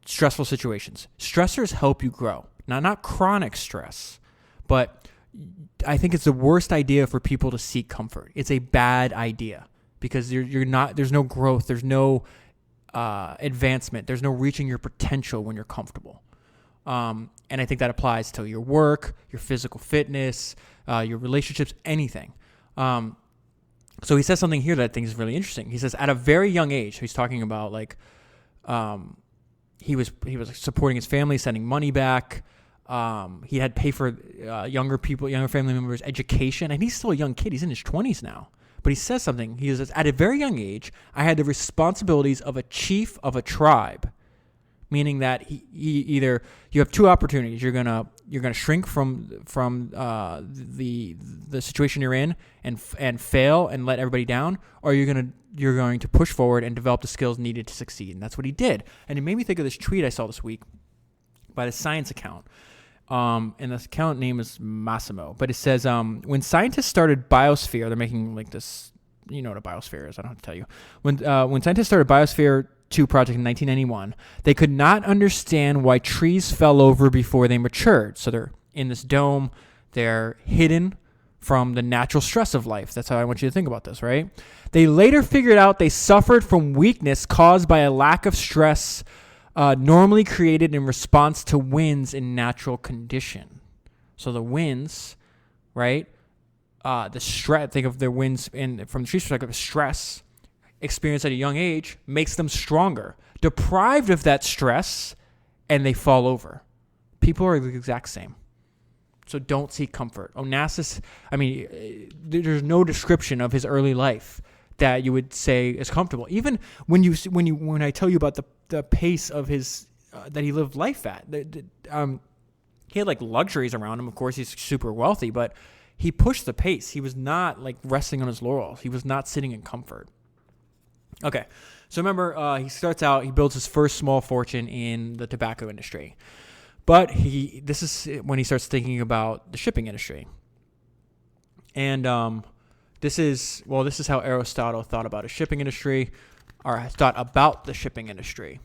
stressful situations. Stressors help you grow. Now, not chronic stress, but I think it's the worst idea for people to seek comfort. It's a bad idea because there's no growth, there's no advancement, there's no reaching your potential when you're comfortable. And I think that applies to your work, your physical fitness, your relationships, anything. So he says something here that I think is really interesting. He says at a very young age, he's talking about like he was supporting his family, sending money back. He had pay for younger family members' education, and he's still a young kid. He's in his 20s now. But he says something. He says, at a very young age, I had the responsibilities of a chief of a tribe, meaning that you have two opportunities. You're gonna shrink from the situation you're in and fail and let everybody down, or you're going to push forward and develop the skills needed to succeed. And that's what he did. And it made me think of this tweet I saw this week by the Science account. And the account name is Massimo. But it says, when scientists started Biosphere, they're making like this, you know what a biosphere is, I don't have to tell you. When scientists started Biosphere 2 project in 1991, they could not understand why trees fell over before they matured. So they're in this dome, they're hidden from the natural stress of life. That's how I want you to think about this, right? They later figured out they suffered from weakness caused by a lack of stress normally created in response to winds in natural condition. So the winds, right? The stress. Think of the winds from the tree's perspective. Stress experienced at a young age makes them stronger. Deprived of that stress, and they fall over. People are the exact same. So don't seek comfort. Onassis, there's no description of his early life that you would say is comfortable. Even when I tell you about the pace of his that he lived life at, he had like luxuries around him. Of course, he's super wealthy, but he pushed the pace. He was not like resting on his laurels. He was not sitting in comfort. Okay, so remember, he starts out. He builds his first small fortune in the tobacco industry, but this is when he starts thinking about the shipping industry, and This is how Aristotle thought about a shipping industry, or thought about the shipping industry.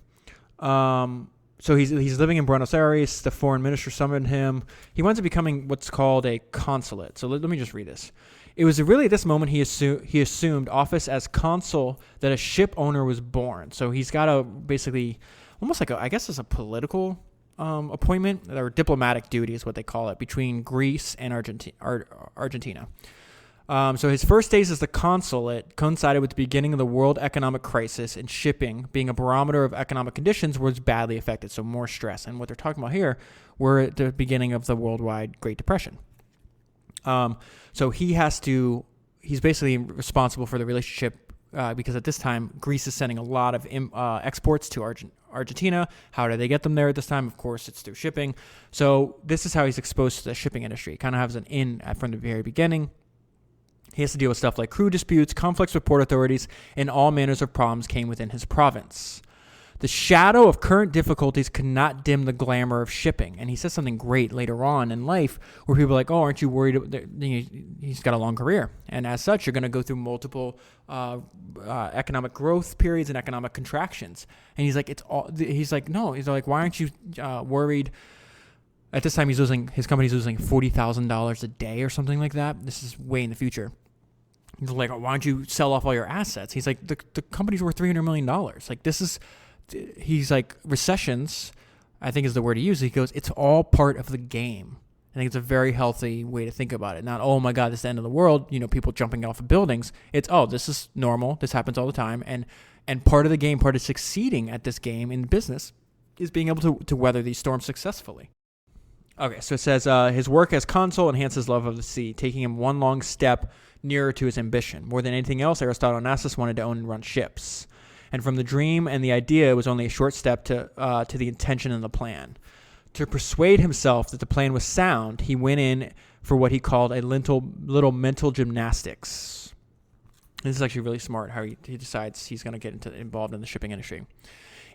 So he's living in Buenos Aires. The foreign minister summoned him. He winds up becoming what's called a consulate. So let me just read this. It was really at this moment he assumed office as consul that a ship owner was born. So he's got a basically almost like I guess it's a political appointment, or diplomatic duty is what they call it, between Greece and Argentina. So his first days as the consulate coincided with the beginning of the world economic crisis, and shipping, being a barometer of economic conditions, was badly affected, so more stress. And what they're talking about here, we're at the beginning of the worldwide Great Depression. So he's basically responsible for the relationship because at this time, Greece is sending a lot of exports to Argentina. How do they get them there at this time? Of course, it's through shipping. So this is how he's exposed to the shipping industry. Kind of has an in from the very beginning. He has to deal with stuff like crew disputes, conflicts with port authorities, and all manners of problems came within his province. The shadow of current difficulties could not dim the glamour of shipping. And he says something great later on in life where people are like, oh, aren't you worried? He's got a long career. And as such, you're going to go through multiple economic growth periods and economic contractions. And he's like, no. He's like, why aren't you worried? At this time, his company's losing $40,000 a day or something like that. This is way in the future. He's like, why don't you sell off all your assets? He's like, the company's worth $300 million. Like, he's like, recessions, I think is the word he uses. He goes, it's all part of the game. I think it's a very healthy way to think about it. Not, oh my God, this is the end of the world. People jumping off of buildings. It's, oh, this is normal. This happens all the time. And part of the game, part of succeeding at this game in business is being able to weather these storms successfully. Okay, so it says his work as consul enhanced his love of the sea, taking him one long step nearer to his ambition. More than anything else, Aristotle Onassis wanted to own and run ships. And from the dream and the idea, it was only a short step to the intention and the plan. To persuade himself that the plan was sound, he went in for what he called a little mental gymnastics. This is actually really smart, how he decides he's going to get involved in the shipping industry.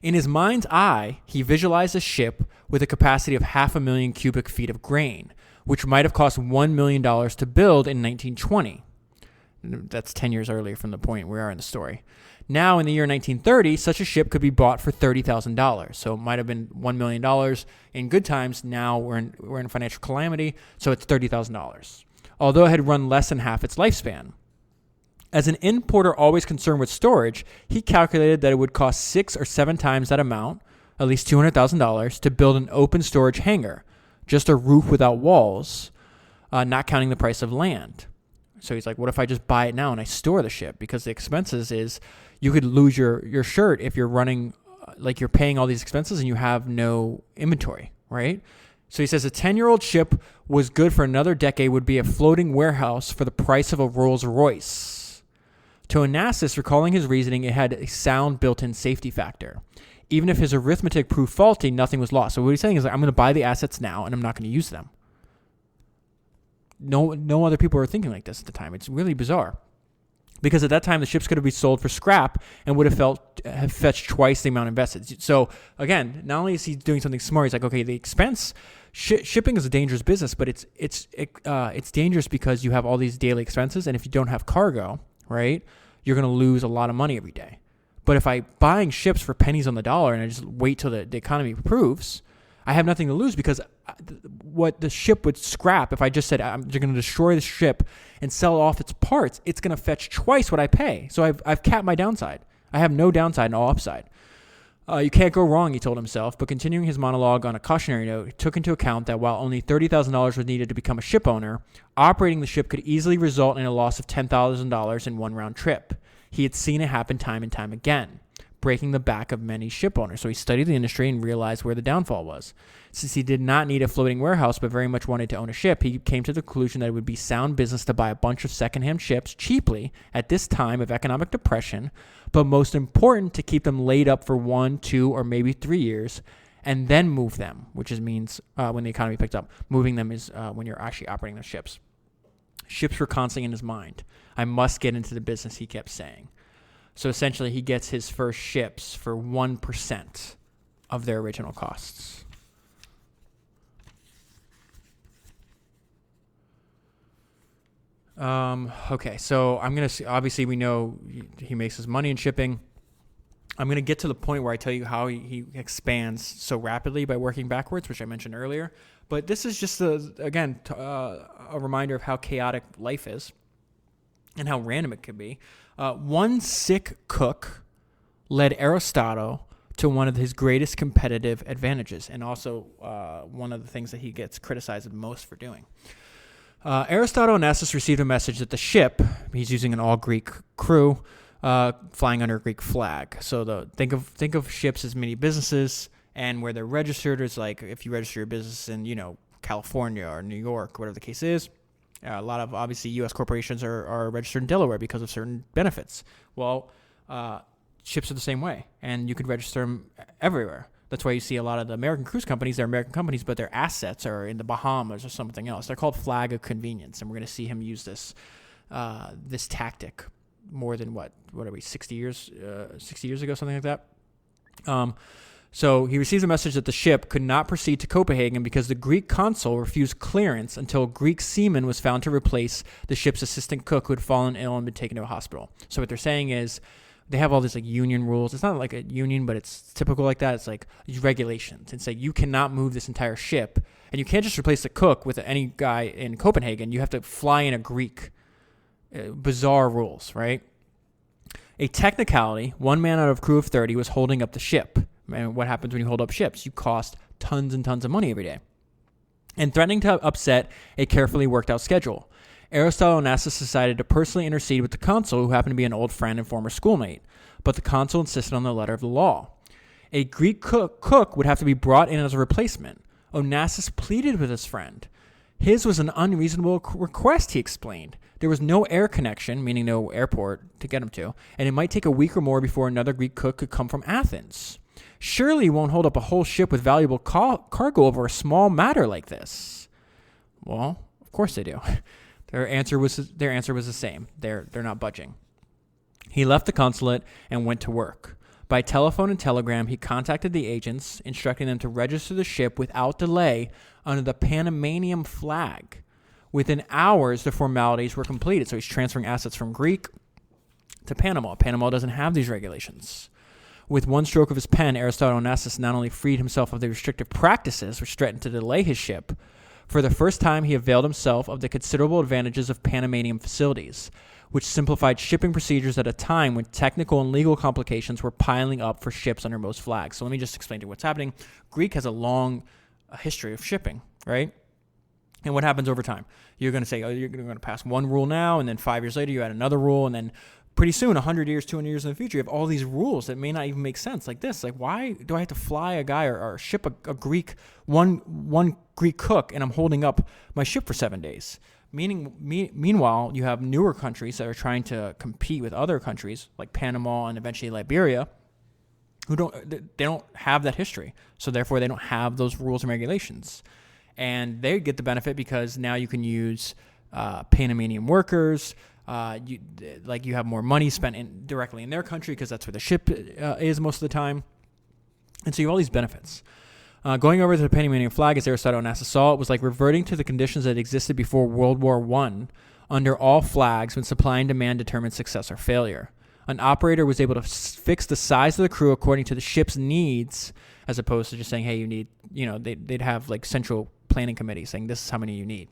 In his mind's eye, he visualized a ship with a capacity of 500,000 cubic feet of grain, which might have cost $1 million to build in 1920. That's 10 years earlier from the point we are in the story. Now, in the year 1930, such a ship could be bought for $30,000. So it might have been $1 million in good times. Now we're in financial calamity, so it's $30,000. Although it had run less than half its lifespan. As an importer always concerned with storage, he calculated that it would cost 6 or 7 times that amount, at least $200,000, to build an open storage hangar, just a roof without walls, not counting the price of land. So he's like, what if I just buy it now and I store the ship? Because the expenses is, you could lose your shirt if you're running, like you're paying all these expenses and you have no inventory, right? So he says a 10-year-old ship was good for another decade, would be a floating warehouse for the price of a Rolls Royce. To Onassis, recalling his reasoning, it had a sound built-in safety factor. Even if his arithmetic proved faulty, nothing was lost. So what he's saying is, like, I'm going to buy the assets now, and I'm not going to use them. No other people were thinking like this at the time. It's really bizarre. Because at that time, the ships could have been sold for scrap and would have fetched twice the amount invested. So, again, not only is he doing something smart, he's like, okay, the expense, shipping is a dangerous business, but it's dangerous because you have all these daily expenses, and if you don't have cargo, right, you're going to lose a lot of money every day. But if I'm buying ships for pennies on the dollar and I just wait till the economy improves, I have nothing to lose, because what the ship would scrap, if I just said I'm going to destroy the ship and sell off its parts, it's going to fetch twice what I pay. So I've capped my downside. I have no downside and all upside. You can't go wrong, he told himself, but continuing his monologue on a cautionary note, he took into account that while only $30,000 was needed to become a ship owner, operating the ship could easily result in a loss of $10,000 in one round trip. He had seen it happen time and time again, breaking the back of many ship owners. So he studied the industry and realized where the downfall was. Since he did not need a floating warehouse but very much wanted to own a ship, he came to the conclusion that it would be sound business to buy a bunch of secondhand ships cheaply at this time of economic depression, but most important, to keep them laid up for 1, 2, or maybe 3 years, and then move them, which means when the economy picked up. Moving them is when you're actually operating the ships. Ships were constantly in his mind. I must get into the business, he kept saying. So essentially, he gets his first ships for 1% of their original costs. Okay, so I'm going to, obviously we know he makes his money in shipping. I'm going to get to the point where I tell you how he expands so rapidly by working backwards, which I mentioned earlier. But this is just, a reminder of how chaotic life is and how random it could be. One sick cook led Aristotle to one of his greatest competitive advantages, and also one of the things that he gets criticized the most for doing. Aristotle Onassis received a message that the ship, he's using an all-Greek crew, flying under a Greek flag. So think of ships as mini businesses, and where they're registered is like if you register your business in California or New York, whatever the case is. A lot of obviously U.S. corporations are registered in Delaware because of certain benefits. Well, ships are the same way, and you could register them everywhere. That's why you see a lot of the American cruise companies. They're American companies, but their assets are in the Bahamas or something else. They're called flag of convenience, and we're going to see him use this this tactic more than what are we, 60 years ago, something like that. So he receives a message that the ship could not proceed to Copenhagen because the Greek consul refused clearance until a Greek seaman was found to replace the ship's assistant cook who had fallen ill and been taken to a hospital. So what they're saying is they have all these like union rules. It's not like a union, but it's typical like that. It's like these regulations. It's like you cannot move this entire ship, and you can't just replace the cook with any guy in Copenhagen. You have to fly in a Greek. Bizarre rules, right? A technicality, one man out of a crew of 30 was holding up the ship. And what happens when you hold up ships? You cost tons and tons of money every day. And threatening to upset a carefully worked out schedule. Aristotle Onassis decided to personally intercede with the consul, who happened to be an old friend and former schoolmate. But the consul insisted on the letter of the law. A Greek cook would have to be brought in as a replacement. Onassis pleaded with his friend. His was an unreasonable request, he explained. There was no air connection, meaning no airport to get him to, and it might take a week or more before another Greek cook could come from Athens. Surely you won't hold up a whole ship with valuable cargo over a small matter like this. Well, of course they do. Their answer was the same. They're not budging. He left the consulate and went to work. By telephone and telegram, he contacted the agents, instructing them to register the ship without delay under the Panamanian flag. Within hours, the formalities were completed. So he's transferring assets from Greek to Panama. Panama doesn't have these regulations. With one stroke of his pen, Aristotle Onassis not only freed himself of the restrictive practices which threatened to delay his ship, for the first time he availed himself of the considerable advantages of Panamanian facilities, which simplified shipping procedures at a time when technical and legal complications were piling up for ships under most flags. So let me just explain to you what's happening. Greek has a long history of shipping, right? And what happens over time? You're going to say, you're going to pass one rule now, and then 5 years later you add another rule, and then pretty soon, 100 years, 200 years in the future, you have all these rules that may not even make sense. Like this, like why do I have to fly a guy or ship a Greek, one Greek cook, and I'm holding up my ship for 7 days? Meanwhile, you have newer countries that are trying to compete with other countries like Panama and eventually Liberia, who don't have that history. So therefore, they don't have those rules and regulations, and they get the benefit because now you can use Panamanian workers. You have more money spent directly in their country because that's where the ship is most of the time. And so you have all these benefits. Going over to the Panamanian flag, as Aristotle Onassis saw, it was like reverting to the conditions that existed before World War I under all flags when supply and demand determined success or failure. An operator was able to fix the size of the crew according to the ship's needs, as opposed to just saying, hey, you need, they'd have like central planning committee saying this is how many you need.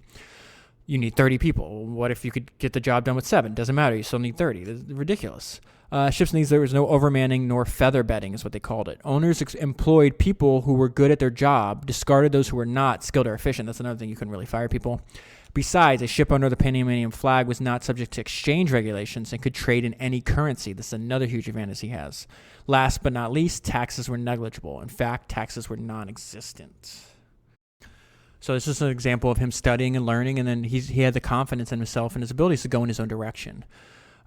You need 30 people. What if you could get the job done with 7? Doesn't matter. You still need 30. That's ridiculous. Ships needs, there was no overmanning nor feather bedding is what they called it. Owners employed people who were good at their job, discarded those who were not skilled or efficient. That's another thing. You couldn't really fire people. Besides, a ship under the Panamanian flag was not subject to exchange regulations and could trade in any currency. This is another huge advantage he has. Last but not least, taxes were negligible. In fact, taxes were non-existent. So this is an example of him studying and learning, and then he had the confidence in himself and his abilities to go in his own direction.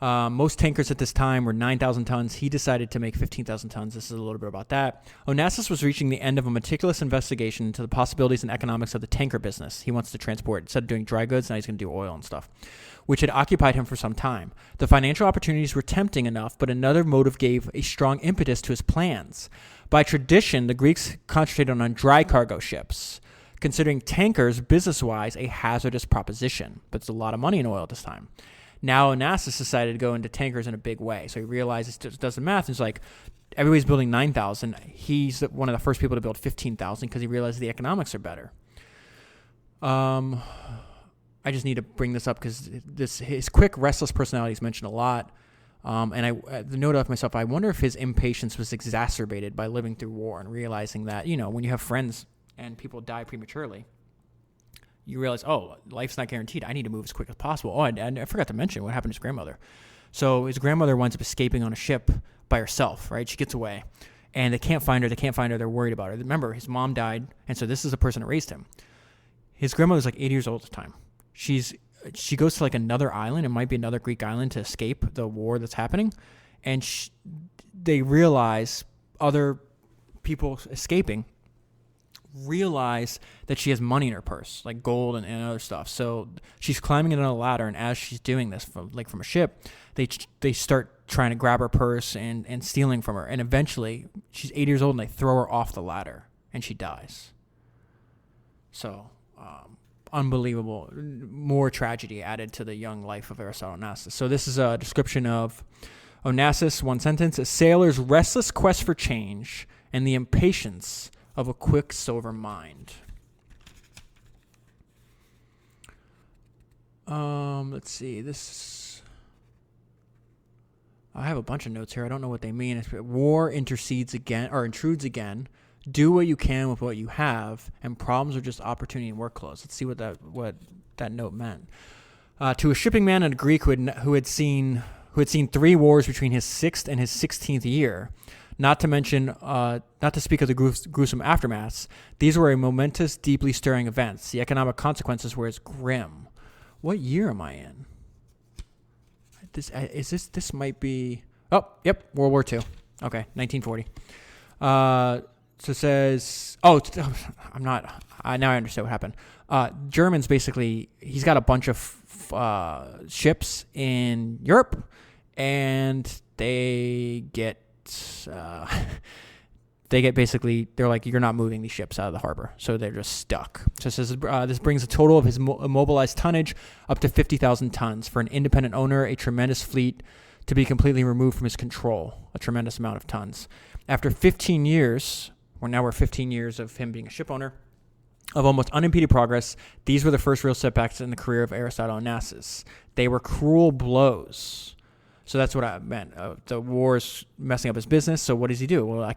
Most tankers at this time were 9,000 tons. He decided to make 15,000 tons. This is a little bit about that. Onassis was reaching the end of a meticulous investigation into the possibilities and economics of the tanker business. He wants to transport. Instead of doing dry goods, now he's going to do oil and stuff, which had occupied him for some time. The financial opportunities were tempting enough, but another motive gave a strong impetus to his plans. By tradition, the Greeks concentrated on dry cargo ships, considering tankers, business-wise, a hazardous proposition. But it's a lot of money in oil at this time. Now Onassis decided to go into tankers in a big way. So he realizes, does the math, and it's like, everybody's building 9,000. He's one of the first people to build 15,000 because he realized the economics are better. I just need to bring this up because his quick, restless personality is mentioned a lot. And the note of myself, I wonder if his impatience was exacerbated by living through war and realizing that, when you have friends and people die prematurely, you realize, oh, life's not guaranteed. I need to move as quick as possible. Oh, I forgot to mention what happened to his grandmother. So his grandmother winds up escaping on a ship by herself, right? She gets away, and they can't find her. They're worried about her. Remember, his mom died, and so this is the person that raised him. His grandmother's like 80 years old at the time. She goes to like another island. It might be another Greek island to escape the war that's happening, and they realize other people escaping realize that she has money in her purse, like gold and other stuff. So she's climbing in on a ladder, and as she's doing this from a ship, they start trying to grab her purse and stealing from her. And eventually, she's 8 years old, and they throw her off the ladder, and she dies. So, unbelievable. More tragedy added to the young life of Aristotle Onassis. So this is a description of Onassis, one sentence: a sailor's restless quest for change and the impatience of a quicksilver mind. Let's see. I have a bunch of notes here. I don't know what they mean. War intrudes again. Do what you can with what you have, and problems are just opportunity and work clothes. Let's see what that note meant. To a shipping man and a Greek who had seen 3 wars between his 6th and his 16th year, not to speak of the gruesome aftermaths, these were a momentous, deeply stirring events. The economic consequences were as grim. What year am I in? This might be... Oh, yep, World War II. Okay, 1940. So it says... Oh, I'm not... now I understand what happened. Germans basically... He's got a bunch of ships in Europe, and they get basically, they're like, you're not moving these ships out of the harbor. So they're just stuck. So it says this brings a total of his immobilized tonnage up to 50,000 tons. For an independent owner, a tremendous fleet to be completely removed from his control, a tremendous amount of tons. After 15 years, we're 15 years of him being a ship owner, of almost unimpeded progress, these were the first real setbacks in the career of Aristotle Onassis. They were cruel blows. So that's what I meant. The war is messing up his business. So what does he do? Well,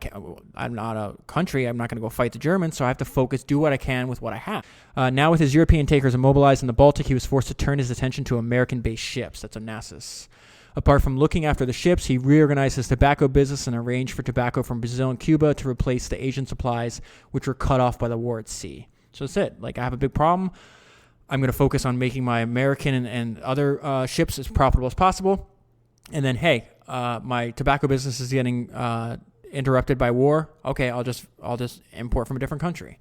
I'm not a country. I'm not going to go fight the Germans. So I have to do what I can with what I have. Now with his European takers immobilized in the Baltic, he was forced to turn his attention to American-based ships. That's Onassis. Apart from looking after the ships, he reorganized his tobacco business and arranged for tobacco from Brazil and Cuba to replace the Asian supplies, which were cut off by the war at sea. So that's it. Like, I have a big problem. I'm going to focus on making my American and other ships as profitable as possible. And then, hey, my tobacco business is getting interrupted by war. Okay, I'll just import from a different country.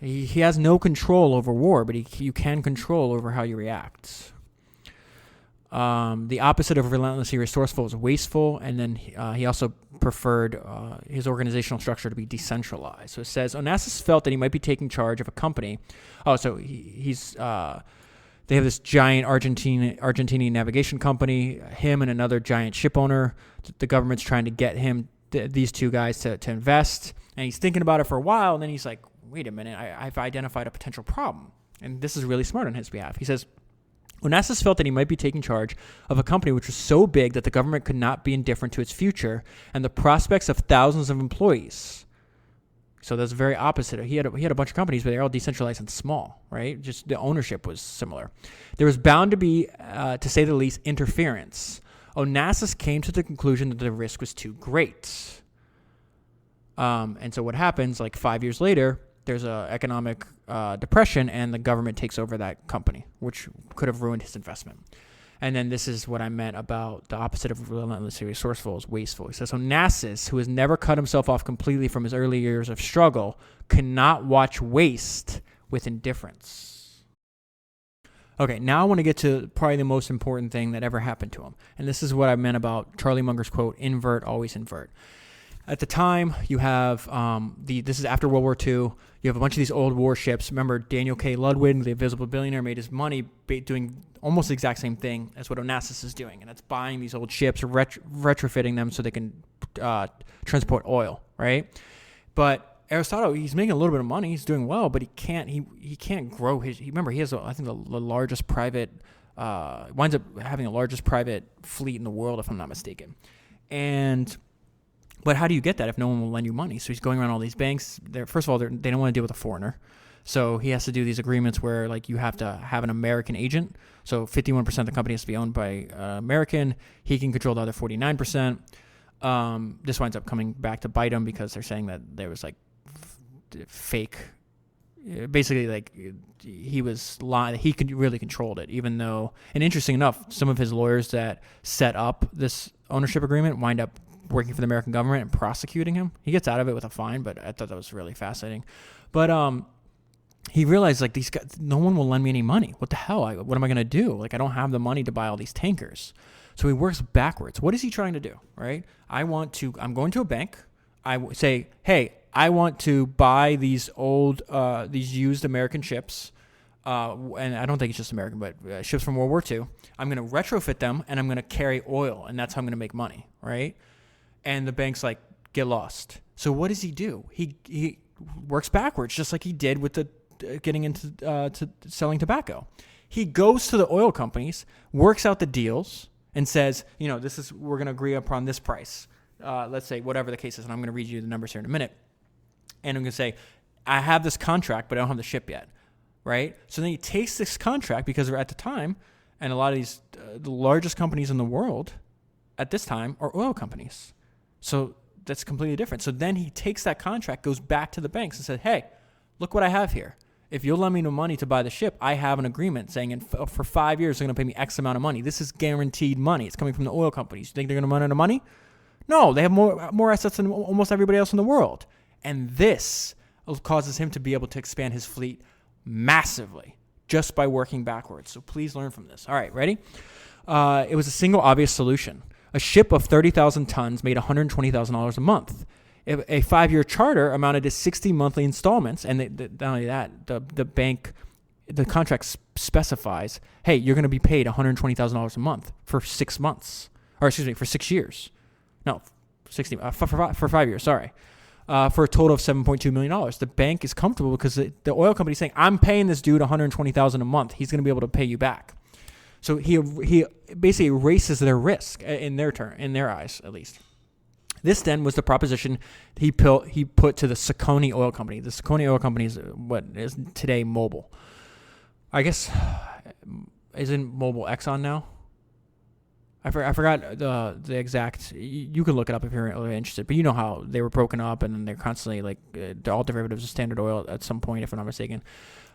He has no control over war, but you can control over how you react. The opposite of relentlessly resourceful is wasteful, and then he also preferred his organizational structure to be decentralized. So it says, Onassis felt that he might be taking charge of a company. Oh, so they have this giant Argentinian navigation company, him and another giant ship owner. The government's trying to get these two guys to invest, and he's thinking about it for a while, and then he's like, wait a minute, I've identified a potential problem. And this is really smart on his behalf. He says, Onassis felt that he might be taking charge of a company which was so big that the government could not be indifferent to its future and the prospects of thousands of employees. So that's very opposite. He had a bunch of companies, but they're all decentralized and small, right? Just the ownership was similar. There was bound to be, to say the least, interference. Onassis came to the conclusion that the risk was too great. And so what happens, like 5 years later, there's an economic depression, and the government takes over that company, which could have ruined his investment. And then this is what I meant about the opposite of relentlessly resourceful is wasteful. He says, Onassis, who has never cut himself off completely from his early years of struggle, cannot watch waste with indifference. Okay, now I want to get to probably the most important thing that ever happened to him. And this is what I meant about Charlie Munger's quote, invert, always invert. At the time, you have, this is after World War II, you have a bunch of these old warships. Remember, Daniel K. Ludwig, the invisible billionaire, made his money doing almost the exact same thing as what Onassis is doing. And that's buying these old ships, retrofitting them so they can transport oil, right? But Aristotle, he's making a little bit of money. He's doing well, but he can't grow his... Remember, he has, I think, the largest private... winds up having the largest private fleet in the world, if I'm not mistaken. But how do you get that if no one will lend you money? So he's going around all these banks. First of all, they don't want to deal with a foreigner. So he has to do these agreements where, like, you have to have an American agent. So 51% of the company has to be owned by American. He can control the other 49%. This winds up coming back to bite him because they're saying that there was, like, fake basically like he was lying. He could really controlled it, even though, and interesting enough, some of his lawyers that set up this ownership agreement wind up working for the American government and prosecuting him. He gets out of it with a fine, but I thought that was really fascinating. But he realized like these guys, no one will lend me any money. What the hell? What am I going to do? Like I don't have the money to buy all these tankers. So he works backwards. What is he trying to do? Right? I'm going to a bank. I say, hey, I want to buy these these used American ships. And I don't think it's just American, but ships from World War II. I'm going to retrofit them and I'm going to carry oil, and that's how I'm going to make money. Right? And the bank's like, get lost. So what does he do? He works backwards, just like he did with the getting into to selling tobacco. He goes to the oil companies, works out the deals, and says, we're going to agree upon this price. Let's say whatever the case is, and I'm going to read you the numbers here in a minute. And I'm going to say, I have this contract, but I don't have the ship yet, right? So then he takes this contract because at the time, and a lot of these, the largest companies in the world at this time are oil companies. So that's completely different. So then he takes that contract, goes back to the banks and says, hey, look what I have here. If you'll lend me no money to buy the ship, I have an agreement saying for 5 years they're going to pay me X amount of money. This is guaranteed money. It's coming from the oil companies. You think they're going to run out of money? No, they have more assets than almost everybody else in the world. And this causes him to be able to expand his fleet massively just by working backwards. So please learn from this. All right, ready? It was a single obvious solution. A ship of 30,000 tons made $120,000 a month. A 5-year charter amounted to 60 monthly installments, and not only that, the contract specifies, hey, you're going to be paid $120,000 a month for 6 months, for 6 years. No, 60 for 5 years. Sorry, for a total of $7.2 million. The bank is comfortable because the oil company is saying, I'm paying this dude $120,000 a month. He's going to be able to pay you back. So he basically erases their risk in their eyes, at least. This then was the proposition he put to the Saccone Oil Company. The Saccone Oil Company is what is today Mobil. I guess, isn't Mobil Exxon now? I forgot the exact. You can look it up if you're really interested. But you know how they were broken up, and then they're constantly like all derivatives of Standard Oil at some point, if I'm not mistaken.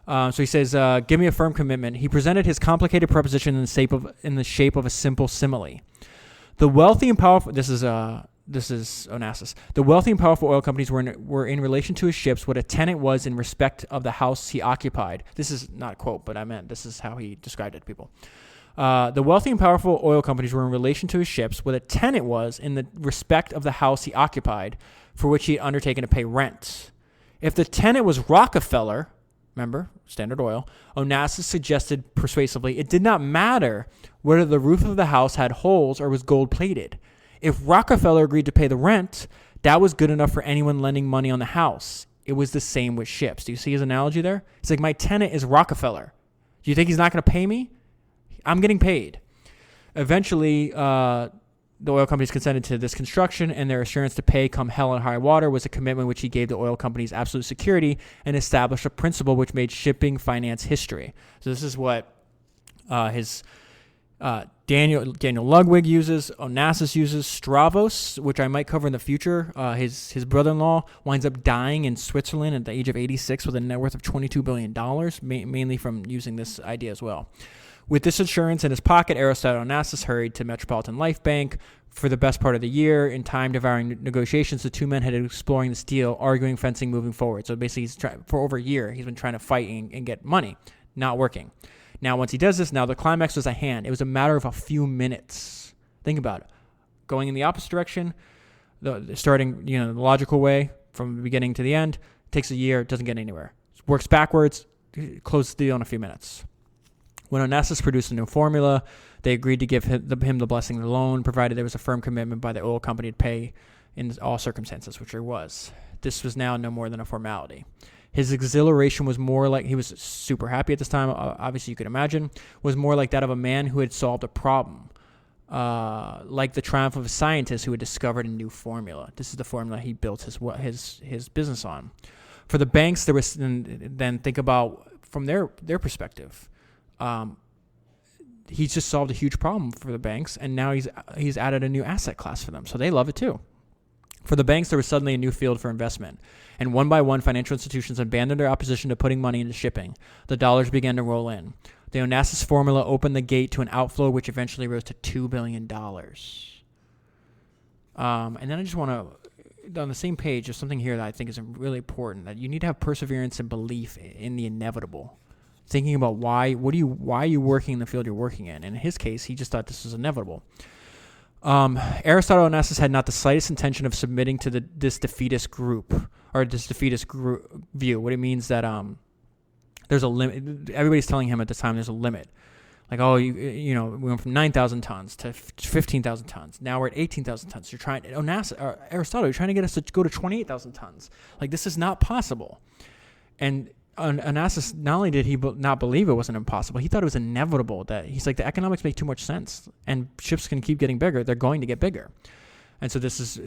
So he says, "Give me a firm commitment." He presented his complicated proposition in the shape of a simple simile. The wealthy and powerful. This is Onassis. The wealthy and powerful oil companies were in relation to his ships what a tenant was in respect of the house he occupied. This is not a quote, but I meant this is how he described it to people. The wealthy and powerful oil companies were in relation to his ships what a tenant was in the respect of the house he occupied, for which he had undertaken to pay rent. If the tenant was Rockefeller, remember, Standard Oil, Onassis suggested persuasively it did not matter whether the roof of the house had holes or was gold-plated. If Rockefeller agreed to pay the rent, that was good enough for anyone lending money on the house. It was the same with ships. Do you see his analogy there? It's like, my tenant is Rockefeller. Do you think he's not going to pay me? I'm getting paid. Eventually, the oil companies consented to this construction, and their assurance to pay come hell and high water was a commitment which he gave the oil companies absolute security and established a principle which made shipping finance history. So this is what his Daniel Ludwig uses, Onassis uses, Stravos, which I might cover in the future. His brother-in-law winds up dying in Switzerland at the age of 86 with a net worth of $22 billion, mainly from using this idea as well. With this insurance in his pocket, Aristotle Onassis hurried to Metropolitan Life Bank for the best part of the year. In time-devouring negotiations, the two men headed exploring this deal, arguing, fencing, moving forward. So basically, for over a year, he's been trying to fight and get money, not working. Now, once he does this, now the climax was at hand. It was a matter of a few minutes. Think about it. Going in the opposite direction, starting the logical way from the beginning to the end, takes a year, doesn't get anywhere. Works backwards, closes the deal in a few minutes. When Onassis produced a new formula, they agreed to give him the blessing of the loan, provided there was a firm commitment by the oil company to pay in all circumstances, which there was. This was now no more than a formality. His exhilaration was more like, he was super happy at this time, obviously you could imagine, was more like that of a man who had solved a problem, like the triumph of a scientist who had discovered a new formula. This is the formula he built his business on. For the banks, there was, then think about from their perspective, he's just solved a huge problem for the banks, and now he's added a new asset class for them, so they love it too. For the banks, there was suddenly a new field for investment, and one by one, financial institutions abandoned their opposition to putting money into shipping. The dollars began to roll in. The Onassis formula opened the gate to an outflow which eventually rose to $2 billion. And then I just want to, on the same page, there's something here that I think is really important, that you need to have perseverance and belief in the inevitable. Thinking about why are you working in the field you're working in? And in his case, he just thought this was inevitable. Aristotle Onassis had not the slightest intention of submitting to this defeatist group, or this defeatist view. What it means that there's a limit. Everybody's telling him at the time there's a limit. Like, oh, we went from 9,000 tons to 15,000 tons. Now we're at 18,000 tons. Aristotle, you're trying to get us to go to 28,000 tons. Like, this is not possible. And Onassis, not only did he not believe it wasn't impossible, he thought it was inevitable. That he's like, the economics make too much sense, and ships can keep getting bigger. They're going to get bigger. And so this is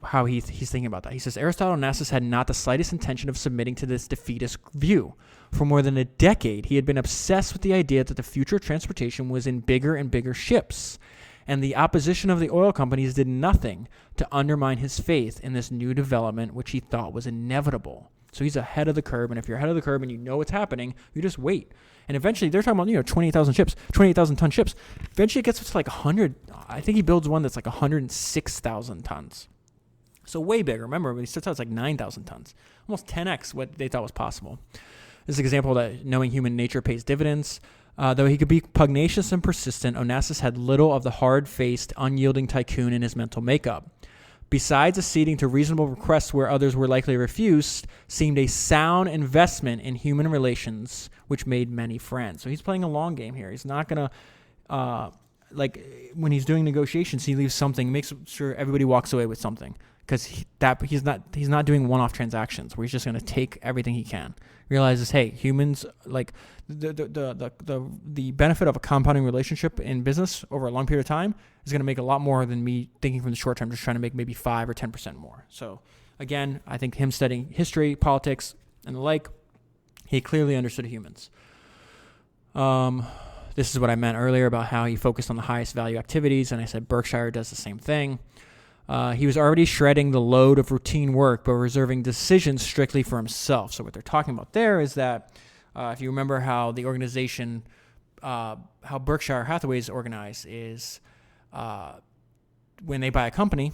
how he's thinking about that. He says, Aristotle Onassis had not the slightest intention of submitting to this defeatist view. For more than a decade, he had been obsessed with the idea that the future of transportation was in bigger and bigger ships. And the opposition of the oil companies did nothing to undermine his faith in this new development, which he thought was inevitable. So he's ahead of the curve, and if you're ahead of the curve and you know what's happening, you just wait. And eventually, they're talking about 28,000 ton ships. Eventually, it gets to like 100. I think he builds one that's like 106,000 tons. So way bigger. Remember, when he starts out, it's like 9,000 tons, almost 10x what they thought was possible. This is an example that knowing human nature pays dividends. Though he could be pugnacious and persistent, Onassis had little of the hard-faced, unyielding tycoon in his mental makeup. Besides acceding to reasonable requests where others were likely refused, seemed a sound investment in human relations, which made many friends. So he's playing a long game here. He's not going to, when he's doing negotiations, he leaves something, makes sure everybody walks away with something. Because he's not doing one-off transactions where he's just going to take everything he can. Realizes, hey, humans, like the benefit of a compounding relationship in business over a long period of time is going to make a lot more than me thinking from the short term, just trying to make maybe 5 or 10% more. So again, I think him studying history, politics, and the like, he clearly understood humans. This is what I meant earlier about how he focused on the highest value activities, and I said Berkshire does the same thing. He was already shredding the load of routine work, but reserving decisions strictly for himself. So what they're talking about there is that if you remember how the organization, how Berkshire Hathaway is organized is when they buy a company,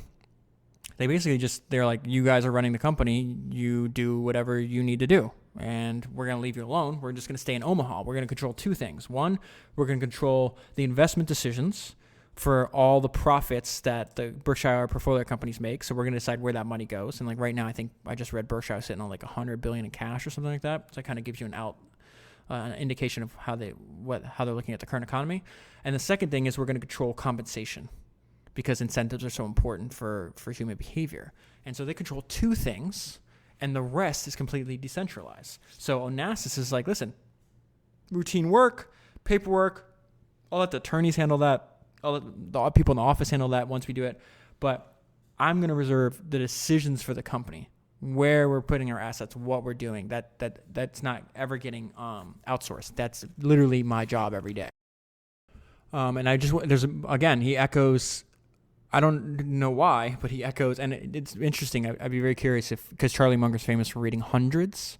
they basically they're like, you guys are running the company, you do whatever you need to do. And we're going to leave you alone. We're just going to stay in Omaha. We're going to control 2 things. One, we're going to control the investment decisions for all the profits that the Berkshire portfolio companies make. So we're going to decide where that money goes. And like right now, I think I just read Berkshire sitting on like $100 billion in cash or something like that. So it kind of gives you an indication of how they're looking at the current economy. And the second thing is we're going to control compensation because incentives are so important for human behavior. And so they control 2 things, and the rest is completely decentralized. So Onassis is like, listen, routine work, paperwork, I'll let the attorneys handle that. I'll let the people in the office handle that once we do it. But I'm going to reserve the decisions for the company, where we're putting our assets, what we're doing. That's not ever getting outsourced. That's literally my job every day. And he echoes, I don't know why, but he echoes, and it's interesting. I'd be very curious because Charlie Munger's famous for reading hundreds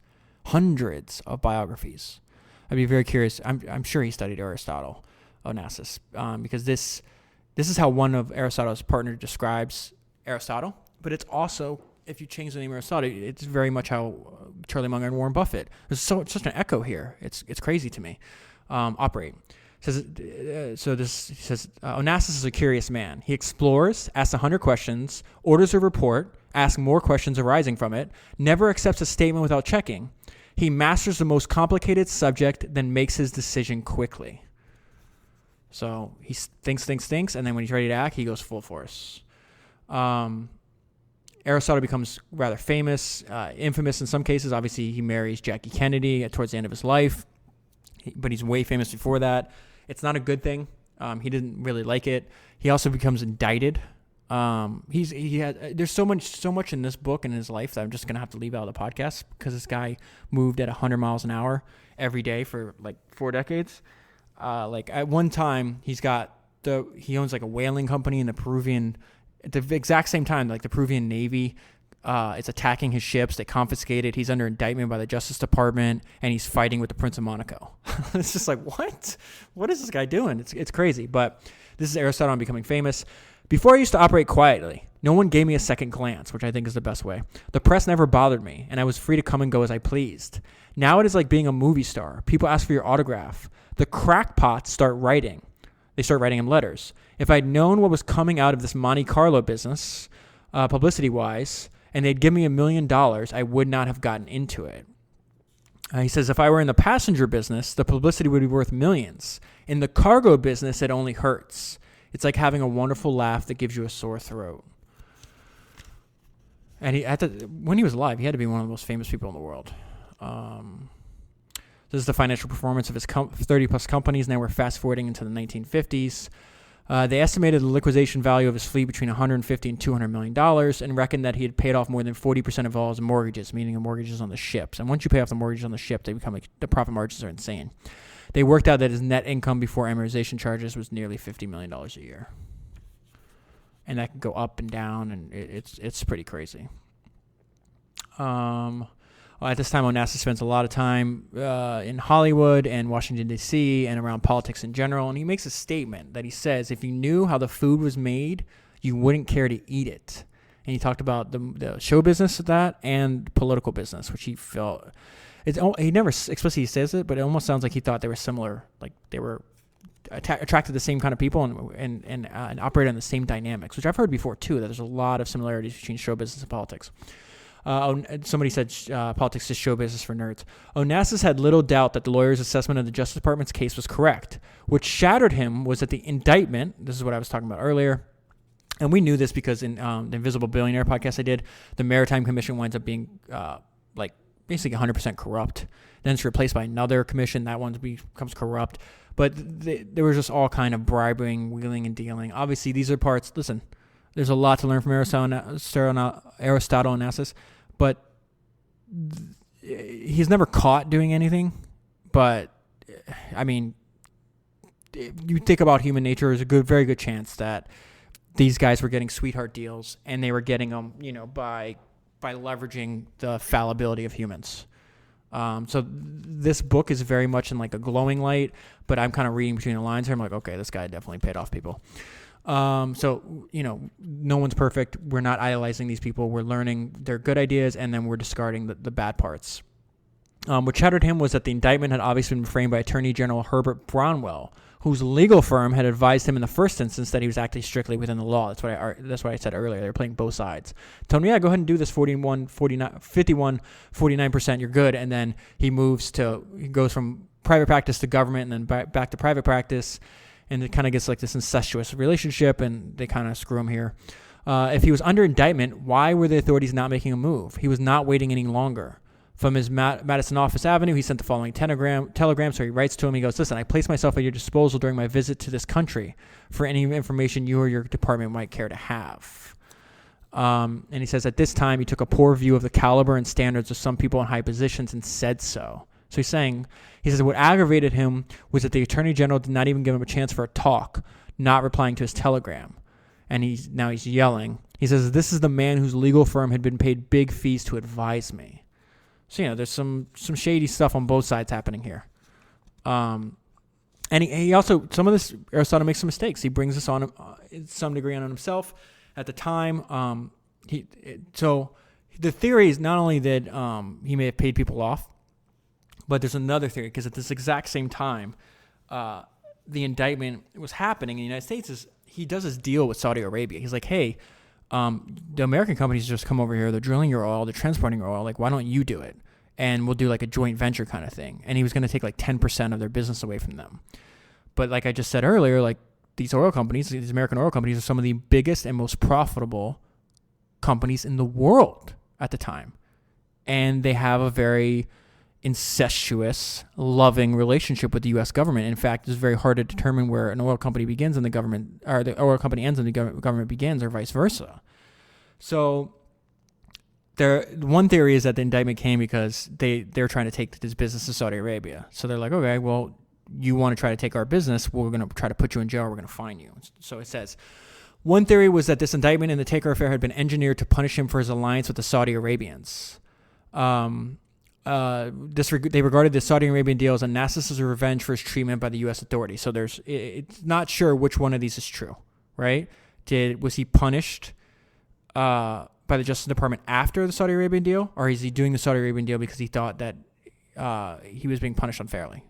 of biographies. I'd be very curious. I'm sure he studied Aristotle Onassis, because this is how one of Aristotle's partners describes Aristotle, but it's also, if you change the name Aristotle, it's very much how Charlie Munger and Warren Buffett, there's such an echo here. It's crazy to me. Operate. He says, Onassis is a curious man. He explores, asks 100 questions, orders a report, asks more questions arising from it, never accepts a statement without checking. He masters the most complicated subject, then makes his decision quickly. So he thinks, and then when he's ready to act, he goes full force. Aristotle becomes rather famous, infamous in some cases. Obviously, he marries Jackie Kennedy towards the end of his life, but he's way famous before that. It's not a good thing. He didn't really like it. He also becomes indicted. There's so much in this book and in his life that I'm just gonna have to leave out of the podcast because this guy moved at 100 miles an hour every day for like 4 decades. Like at one time, he owns like a whaling company in the Peruvian At the exact same time, like the Peruvian Navy is attacking his ships. They confiscate it. He's under indictment by the Justice Department, and he's fighting with the Prince of Monaco. It's just like, what? What is this guy doing? It's crazy. But this is Aristotle on becoming famous. Before I used to operate quietly. No one gave me a second glance, which I think is the best way. The press never bothered me, and I was free to come and go as I pleased. Now it is like being a movie star. People ask for your autograph. The crackpots start writing. They start writing him letters. If I'd known what was coming out of this Monte Carlo business, publicity-wise, and they'd give me $1 million, I would not have gotten into it. He says, if I were in the passenger business, the publicity would be worth millions. In the cargo business, it only hurts. It's like having a wonderful laugh that gives you a sore throat. And when he was alive, he had to be one of the most famous people in the world. This is the financial performance of his 30-plus companies. Now we're fast-forwarding into the 1950s. They estimated the liquidation value of his fleet between $150 and $200 million and reckoned that he had paid off more than 40% of all his mortgages, meaning the mortgages on the ships. And once you pay off the mortgages on the ship, they become the profit margins are insane. They worked out that his net income before amortization charges was nearly $50 million a year. And that can go up and down, and it's pretty crazy. At this time, Onassis spends a lot of time in Hollywood and Washington, D.C., and around politics in general. And he makes a statement that he says, if you knew how the food was made, you wouldn't care to eat it. And he talked about the show business of that and political business, which he felt... he never explicitly says it, but it almost sounds like he thought they were similar, like they were attracted to the same kind of people and operate on the same dynamics, which I've heard before too, that there's a lot of similarities between show business and politics. Somebody said politics is show business for nerds. Onassis had little doubt that the lawyer's assessment of the Justice Department's case was correct. What shattered him was that the indictment, this is what I was talking about earlier, and we knew this because in the Invisible Billionaire podcast I did, the Maritime Commission winds up being basically 100% corrupt. Then it's replaced by another commission. That one becomes corrupt. But there was just all kind of bribing, wheeling, and dealing. Obviously, these are parts. Listen, there's a lot to learn from Aristotle Onassis, but he's never caught doing anything. But I mean, you think about human nature, there's a very good chance that these guys were getting sweetheart deals, and they were getting them, by leveraging the fallibility of humans. So this book is very much in like a glowing light, but I'm kind of reading between the lines here. I'm like, okay, this guy definitely paid off people. So, no one's perfect. We're not idolizing these people. We're learning their good ideas, and then we're discarding the bad parts. What shattered him was that the indictment had obviously been framed by Attorney General Herbert Brownell, whose legal firm had advised him in the first instance that he was acting strictly within the law. That's what I said earlier. They were playing both sides. Told him, yeah, go ahead and do this 49%, you're good. And then he goes from private practice to government and then back to private practice. And it kind of gets like this incestuous relationship, and they kind of screw him here. If he was under indictment, why were the authorities not making a move? He was not waiting any longer. From his Madison Office Avenue, he sent the following telegram. So he writes to him. He goes, listen, I place myself at your disposal during my visit to this country for any information you or your department might care to have. And he says, at this time, he took a poor view of the caliber and standards of some people in high positions and said so. So he says what aggravated him was that the Attorney General did not even give him a chance for a talk, not replying to his telegram. And he's yelling. He says, this is the man whose legal firm had been paid big fees to advise me. So, there's some shady stuff on both sides happening here. And he also, some of this, Aristotle makes some mistakes. He brings this on some degree on himself at the time. So the theory is not only that he may have paid people off, but there's another theory, because at this exact same time, the indictment was happening in the United States. He does this deal with Saudi Arabia. He's like, hey, the American companies just come over here. They're drilling your oil. They're transporting your oil. Like, why don't you do it? And we'll do like a joint venture kind of thing. And he was going to take like 10% of their business away from them. But like I just said earlier, like these oil companies, these American oil companies are some of the biggest and most profitable companies in the world at the time. And they have a very incestuous, loving relationship with the U.S. government. In fact, it's very hard to determine where an oil company begins and the government, or the oil company ends and the government begins, or vice versa. So one theory is that the indictment came because they're trying to take this business to Saudi Arabia. So they're like, okay, well, you want to try to take our business, we're going to try to put you in jail, we're going to fine you. So it says, One theory was that this indictment in the Taker affair had been engineered to punish him for his alliance with the Saudi Arabians. They regarded the Saudi Arabian deal as Onassis' revenge for his treatment by the U.S. authorities. So it's not sure which one of these is true, right? Was he punished by the Justice Department after the Saudi Arabian deal, or is he doing the Saudi Arabian deal because he thought that he was being punished unfairly?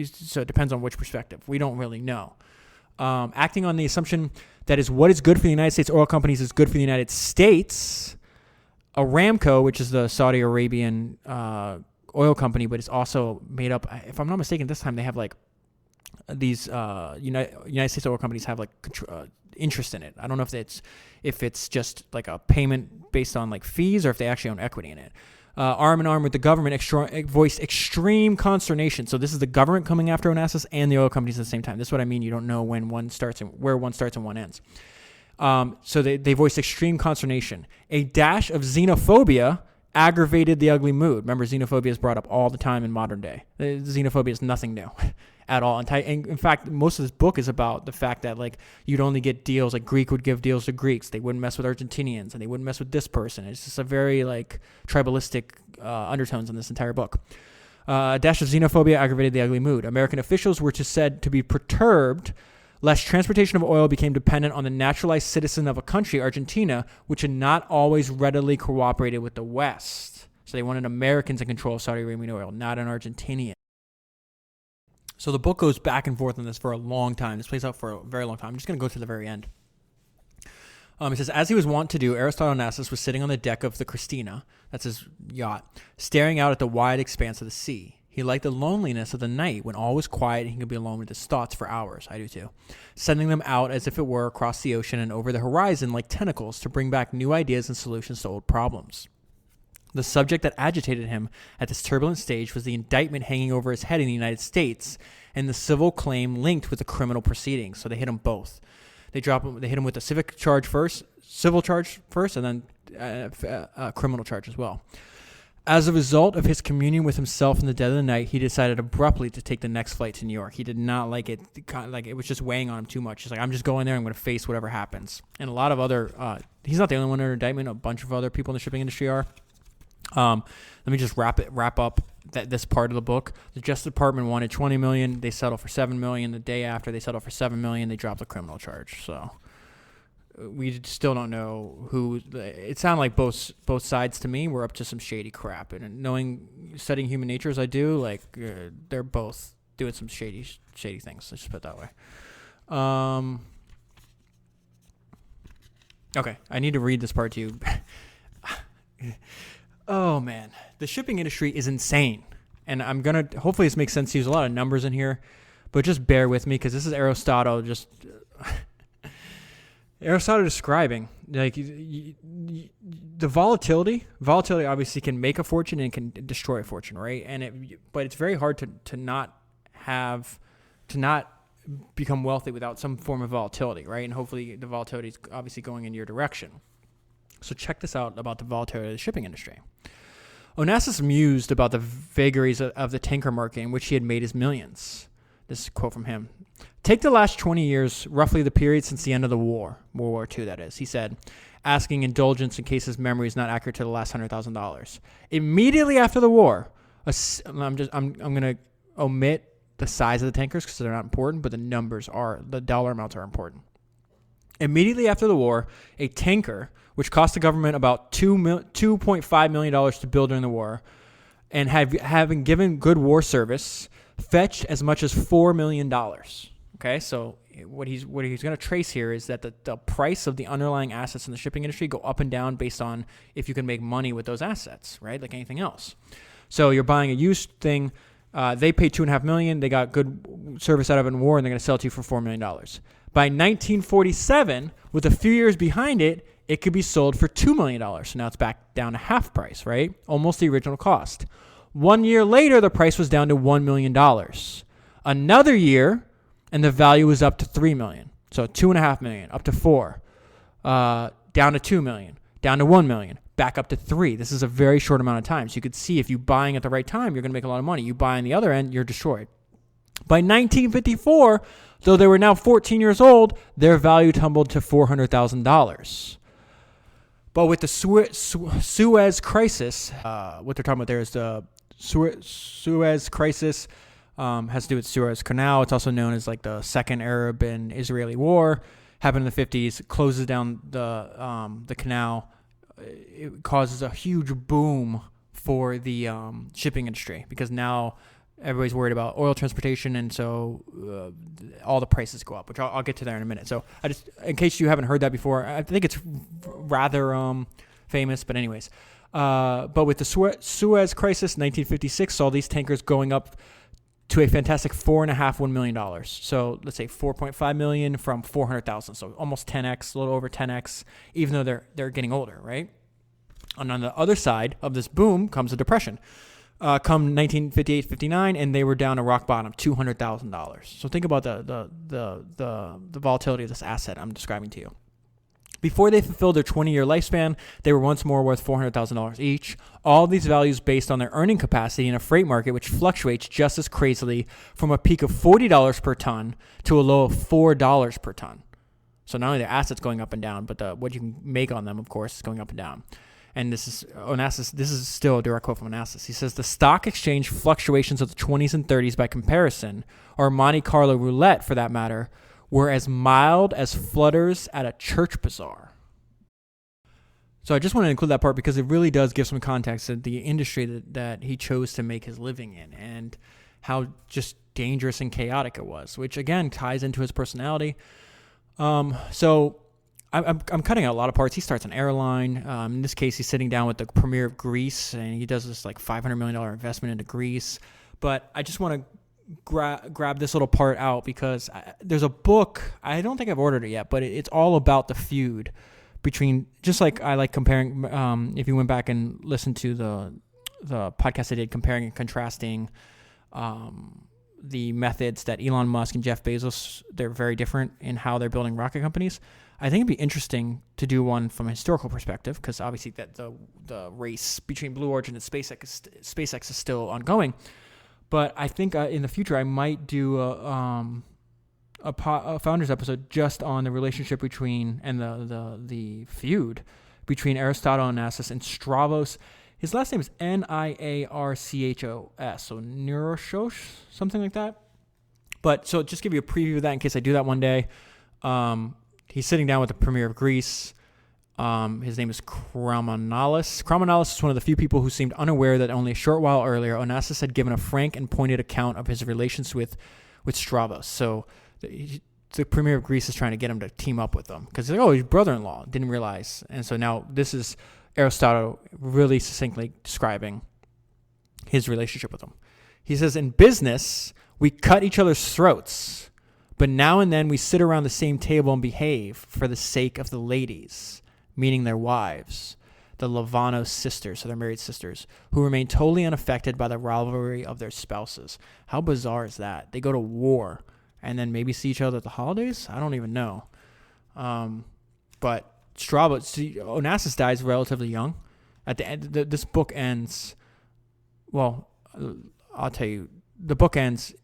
So it depends on which perspective. We don't really know. Acting on the assumption that is what is good for the United States oil companies is good for the United States, Aramco, which is the Saudi Arabian oil company, but it's also made up, if I'm not mistaken, this time they have like these United States oil companies have like interest in it. I don't know if it's just like a payment based on like fees or if they actually own equity in it. Arm in arm with the government, voiced extreme consternation. So this is the government coming after Onassis and the oil companies at the same time. This is what I mean. You don't know when one starts and where one starts and one ends. So they voiced extreme consternation. A dash of xenophobia aggravated the ugly mood. Remember, xenophobia is brought up all the time in modern day. Xenophobia is nothing new at all. And in fact, most of this book is about the fact that like you'd only get deals, like Greek would give deals to Greeks. They wouldn't mess with Argentinians and they wouldn't mess with this person. It's just a very like tribalistic undertones in this entire book. A dash of xenophobia aggravated the ugly mood. American officials were said to be perturbed lest transportation of oil became dependent on the naturalized citizen of a country, Argentina, which had not always readily cooperated with the West. So they wanted Americans in control of Saudi Arabian oil, not an Argentinian. So the book goes back and forth on this for a long time. This plays out for a very long time. I'm just going to go to the very end. It says, as he was wont to do, Aristotle Onassis was sitting on the deck of the Christina, that's his yacht, staring out at the wide expanse of the sea. He liked the loneliness of the night when all was quiet and he could be alone with his thoughts for hours. I do too. Sending them out as if it were across the ocean and over the horizon like tentacles to bring back new ideas and solutions to old problems. The subject that agitated him at this turbulent stage was the indictment hanging over his head in the United States and the civil claim linked with the criminal proceedings. So they hit him both. They hit him with a civil charge first, and then criminal charge as well. As a result of his communion with himself in the dead of the night, he decided abruptly to take the next flight to New York. He did not like it. Like it was just weighing on him too much. He's like, I'm just going there. I'm going to face whatever happens. And a lot of other, he's not the only one under indictment. A bunch of other people in the shipping industry are. Let me just wrap up this part of the book. The Justice Department wanted $20 million. They settled for $7 million. The day after they settled for $7 million, they dropped the criminal charge. So we still don't know who. It sounded like both sides to me were up to some shady crap. And studying human nature as I do, like they're both doing some shady things. Let's just put it that way. Okay, I need to read this part to you. Oh man, the shipping industry is insane, and I'm gonna hopefully this makes sense to you. There's a lot of numbers in here, but just bear with me because this is Aristotle. Aristotle describing like the volatility. Volatility obviously can make a fortune and can destroy a fortune, right? But it's very hard to not become wealthy without some form of volatility, right? And hopefully the volatility is obviously going in your direction. So check this out about the volatility of the shipping industry. Onassis mused about the vagaries of the tanker market in which he had made his millions. This is a quote from him. Take the last 20 years, roughly the period since the end of the war, World War II that is, he said, asking indulgence in case his memory is not accurate to the last $100,000. Immediately after the war, I'm going to omit the size of the tankers because they're not important, but the dollar amounts are important. Immediately after the war, a tanker, which cost the government about $2.5 million to build during the war, and having given good war service, fetched as much as $4 million. Okay, so what he's going to trace here is that the price of the underlying assets in the shipping industry go up and down based on if you can make money with those assets, right? Like anything else. So you're buying a used thing. They paid $2.5 million. They got good service out of it in war, and they're going to sell it to you for $4 million. By 1947, with a few years behind it, it could be sold for $2 million. So now it's back down to half price, right? Almost the original cost. 1 year later, the price was down to $1 million. Another year, and the value was up to $3 million. So $2.5 million, up to $4 million, down to $2 million, down to $1 million, back up to $3 million. This is a very short amount of time. So you could see if you're buying at the right time, you're going to make a lot of money. You buy on the other end, you're destroyed. By 1954, though they were now 14 years old, their value tumbled to $400,000. But with the Suez Crisis, what they're talking about there is the Suez Crisis, has to do with Suez Canal. It's also known as like the Second Arab and Israeli War. Happened in the 50s, closes down the canal. It causes a huge boom for the shipping industry because now everybody's worried about oil transportation, and so all the prices go up, which I'll get to there in a minute. So I just, in case you haven't heard that before, I think it's rather famous, but anyways. But with the Suez Crisis, 1956, saw these tankers going up to a fantastic $4.5 million. So let's say 4.5 million from 400,000. So almost 10x, a little over 10x, even though they're getting older, right? And on the other side of this boom comes a depression. Come 1958-59, and they were down to rock bottom, $200,000. So think about the volatility of this asset I'm describing to you. Before they fulfilled their 20-year lifespan, they were once more worth $400,000 each. All these values based on their earning capacity in a freight market which fluctuates just as crazily from a peak of $40 per ton to a low of $4 per ton. So not only their assets going up and down, but what you can make on them, of course, is going up and down. And this is Onassis. This is still a direct quote from Onassis. He says, the stock exchange fluctuations of the 20s and 30s by comparison, or Monte Carlo roulette for that matter, were as mild as flutters at a church bazaar. So I just want to include that part because it really does give some context to the industry that he chose to make his living in and how just dangerous and chaotic it was, which again ties into his personality. So I'm cutting out a lot of parts. He starts an airline. In this case, he's sitting down with the premier of Greece, and he does this like $500 million investment into Greece. But I just want to grab this little part out because there's a book. I don't think I've ordered it yet, but it's all about the feud between, just like I like comparing. If you went back and listened to the podcast I did comparing and contrasting the methods that Elon Musk and Jeff Bezos, they're very different in how they're building rocket companies. I think it'd be interesting to do one from a historical perspective because obviously that the race between Blue Origin and SpaceX is still ongoing. But I think in the future I might do a founders episode just on the relationship between and the feud between Aristotle Onassis and Stravos. His last name is Niarchos, so Neuroshos, something like that. But so just give you a preview of that in case I do that one day. He's sitting down with the premier of Greece. His name is Kramenalis. Kramenalis is one of the few people who seemed unaware that only a short while earlier, Onassis had given a frank and pointed account of his relations with Stravos. So the premier of Greece is trying to get him to team up with them because he's like, oh, his brother-in-law, didn't realize. And so now this is Aristotle really succinctly describing his relationship with him. He says, in business, we cut each other's throats, but now and then we sit around the same table and behave for the sake of the ladies, meaning their wives, the Lavanos sisters, so their married sisters, who remain totally unaffected by the rivalry of their spouses. How bizarre is that? They go to war and then maybe see each other at the holidays? I don't even know. But Onassis dies relatively young. At the end, this book ends, well, I'll tell you, the book ends,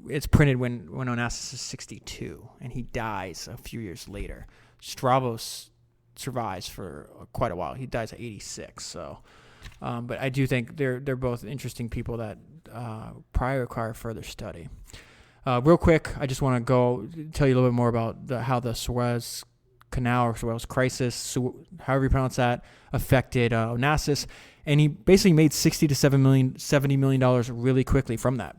it's printed when Onassis is 62, and he dies a few years later. Stravos survives for quite a while. He dies at 86. So, but I do think they're both interesting people that probably require further study. Real quick, I just want to go tell you a little bit more about how the Suez Canal or Suez Crisis, however you pronounce that, affected Onassis, and he basically made $60 to $70 million really quickly from that.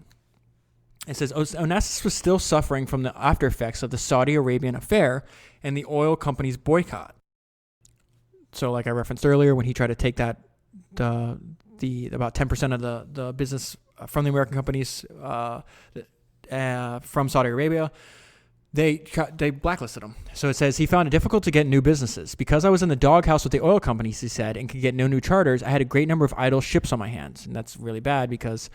It says Onassis was still suffering from the after effects of the Saudi Arabian affair and the oil company's boycott. So, like I referenced earlier, when he tried to take that the about 10% of the business from the American companies from Saudi Arabia, they blacklisted him. So it says he found it difficult to get new businesses. Because I was in the doghouse with the oil companies, he said, and could get no new charters, I had a great number of idle ships on my hands. And that's really bad because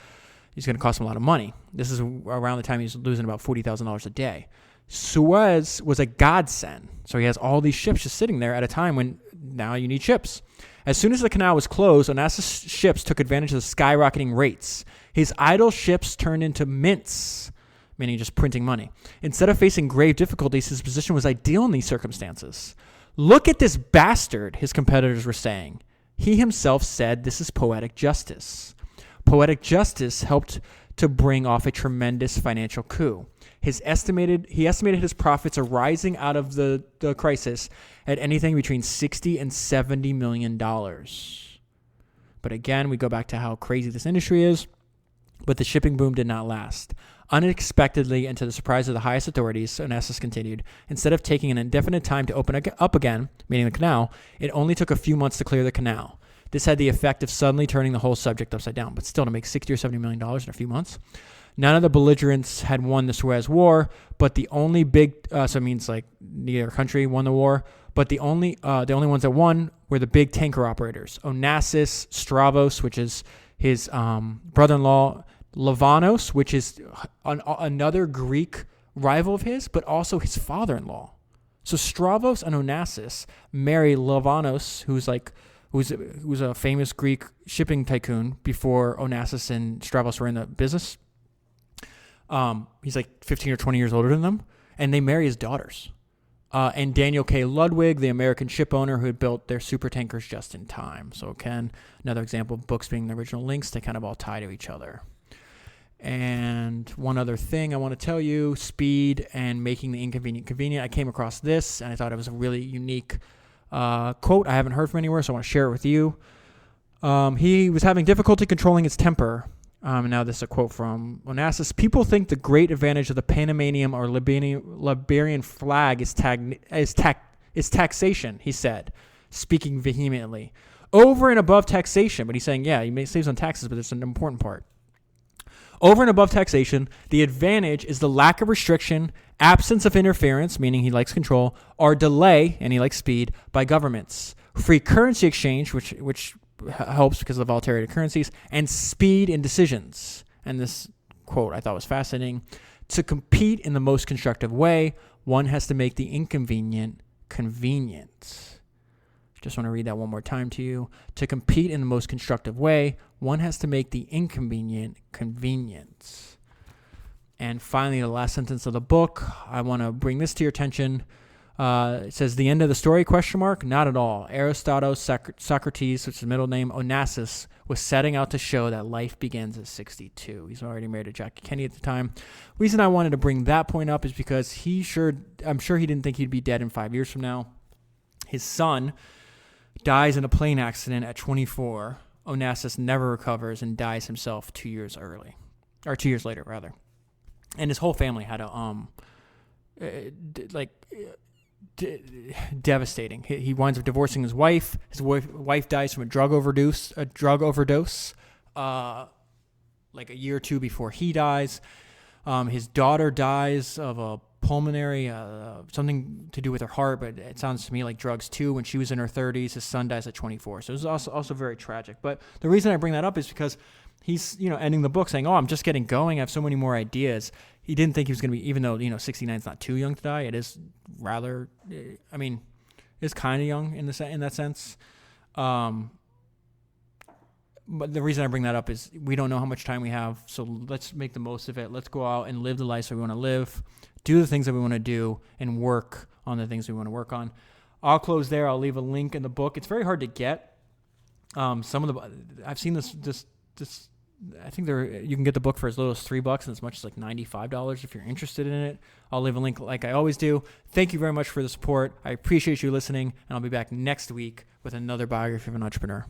it's going to cost him a lot of money. This is around the time he's losing about $40,000 a day. Suez was a godsend. So he has all these ships just sitting there at a time when now you need ships. As soon as the canal was closed, Onassis' ships took advantage of the skyrocketing rates. His idle ships turned into mints, meaning just printing money. Instead of facing grave difficulties, his position was ideal in these circumstances. Look at this bastard, his competitors were saying. He himself said this is poetic justice. Poetic justice helped to bring off a tremendous financial coup. He estimated his profits arising out of the crisis at anything between $60 and $70 million. But again, we go back to how crazy this industry is. But the shipping boom did not last. Unexpectedly, and to the surprise of the highest authorities, Onassis continued, instead of taking an indefinite time to open up again, meaning the canal, it only took a few months to clear the canal. This had the effect of suddenly turning the whole subject upside down, but still to make $60 or $70 million in a few months. None of the belligerents had won the Suez War, but the only big, so it means like neither country won the war, but the only ones that won were the big tanker operators. Onassis, Stavros, which is his brother-in-law, Lavanos, which is another Greek rival of his, but also his father-in-law. So Stavros and Onassis marry Lavanos, who's a famous Greek shipping tycoon before Onassis and Stavros were in the business. He's like 15 or 20 years older than them, and they marry his daughters. And Daniel K. Ludwig, the American ship owner who had built their super tankers just in time. So again, another example of books being the original links. They kind of all tie to each other. And one other thing I want to tell you, speed and making the inconvenient convenient. I came across this, and I thought it was a really unique quote I haven't heard from anywhere, so I want to share it with you. He was having difficulty controlling his temper. And now this is a quote from Onassis. People think the great advantage of the Panamanian or Liberian flag is taxation, he said, speaking vehemently. Over and above taxation, but he's saying, yeah, he saves on taxes, but there's an important part. Over and above taxation, the advantage is the lack of restriction, absence of interference, meaning he likes control, or delay, and he likes speed, by governments. Free currency exchange, which helps because of the volatility of currencies, and speed in decisions. And this quote I thought was fascinating. To compete in the most constructive way, one has to make the inconvenient convenient. Just want to read that one more time to you. To compete in the most constructive way, one has to make the inconvenient convenient. And finally, the last sentence of the book, I want to bring this to your attention. It says, the end of the story, ? Not at all. Aristotle Socrates, which is his middle name, Onassis, was setting out to show that life begins at 62. He's already married to Jackie Kennedy at the time. Reason I wanted to bring that point up is because I'm sure he didn't think he'd be dead in 5 years from now. His son dies in a plane accident at 24. Onassis never recovers and dies himself 2 years later, rather. And his whole family had devastating. He winds up divorcing his wife. His wife dies from a drug overdose. Like a year or two before he dies. His daughter dies of a pulmonary, something to do with her heart, but it sounds to me like drugs too. When she was in her 30s, his son dies at 24. So it was also very tragic. But the reason I bring that up is because he's, ending the book saying, I'm just getting going. I have so many more ideas. He didn't think he was going to be, even though, 69 is not too young to die. It is rather, it's kind of young in that sense. But the reason I bring that up is we don't know how much time we have, so let's make the most of it. Let's go out and live the life that we want to live, do the things that we want to do, and work on the things we want to work on. I'll close there. I'll leave a link in the book. It's very hard to get. I've seen this. I think you can get the book for as little as $3 and as much as like $95 if you're interested in it. I'll leave a link like I always do. Thank you very much for the support. I appreciate you listening, and I'll be back next week with another biography of an entrepreneur.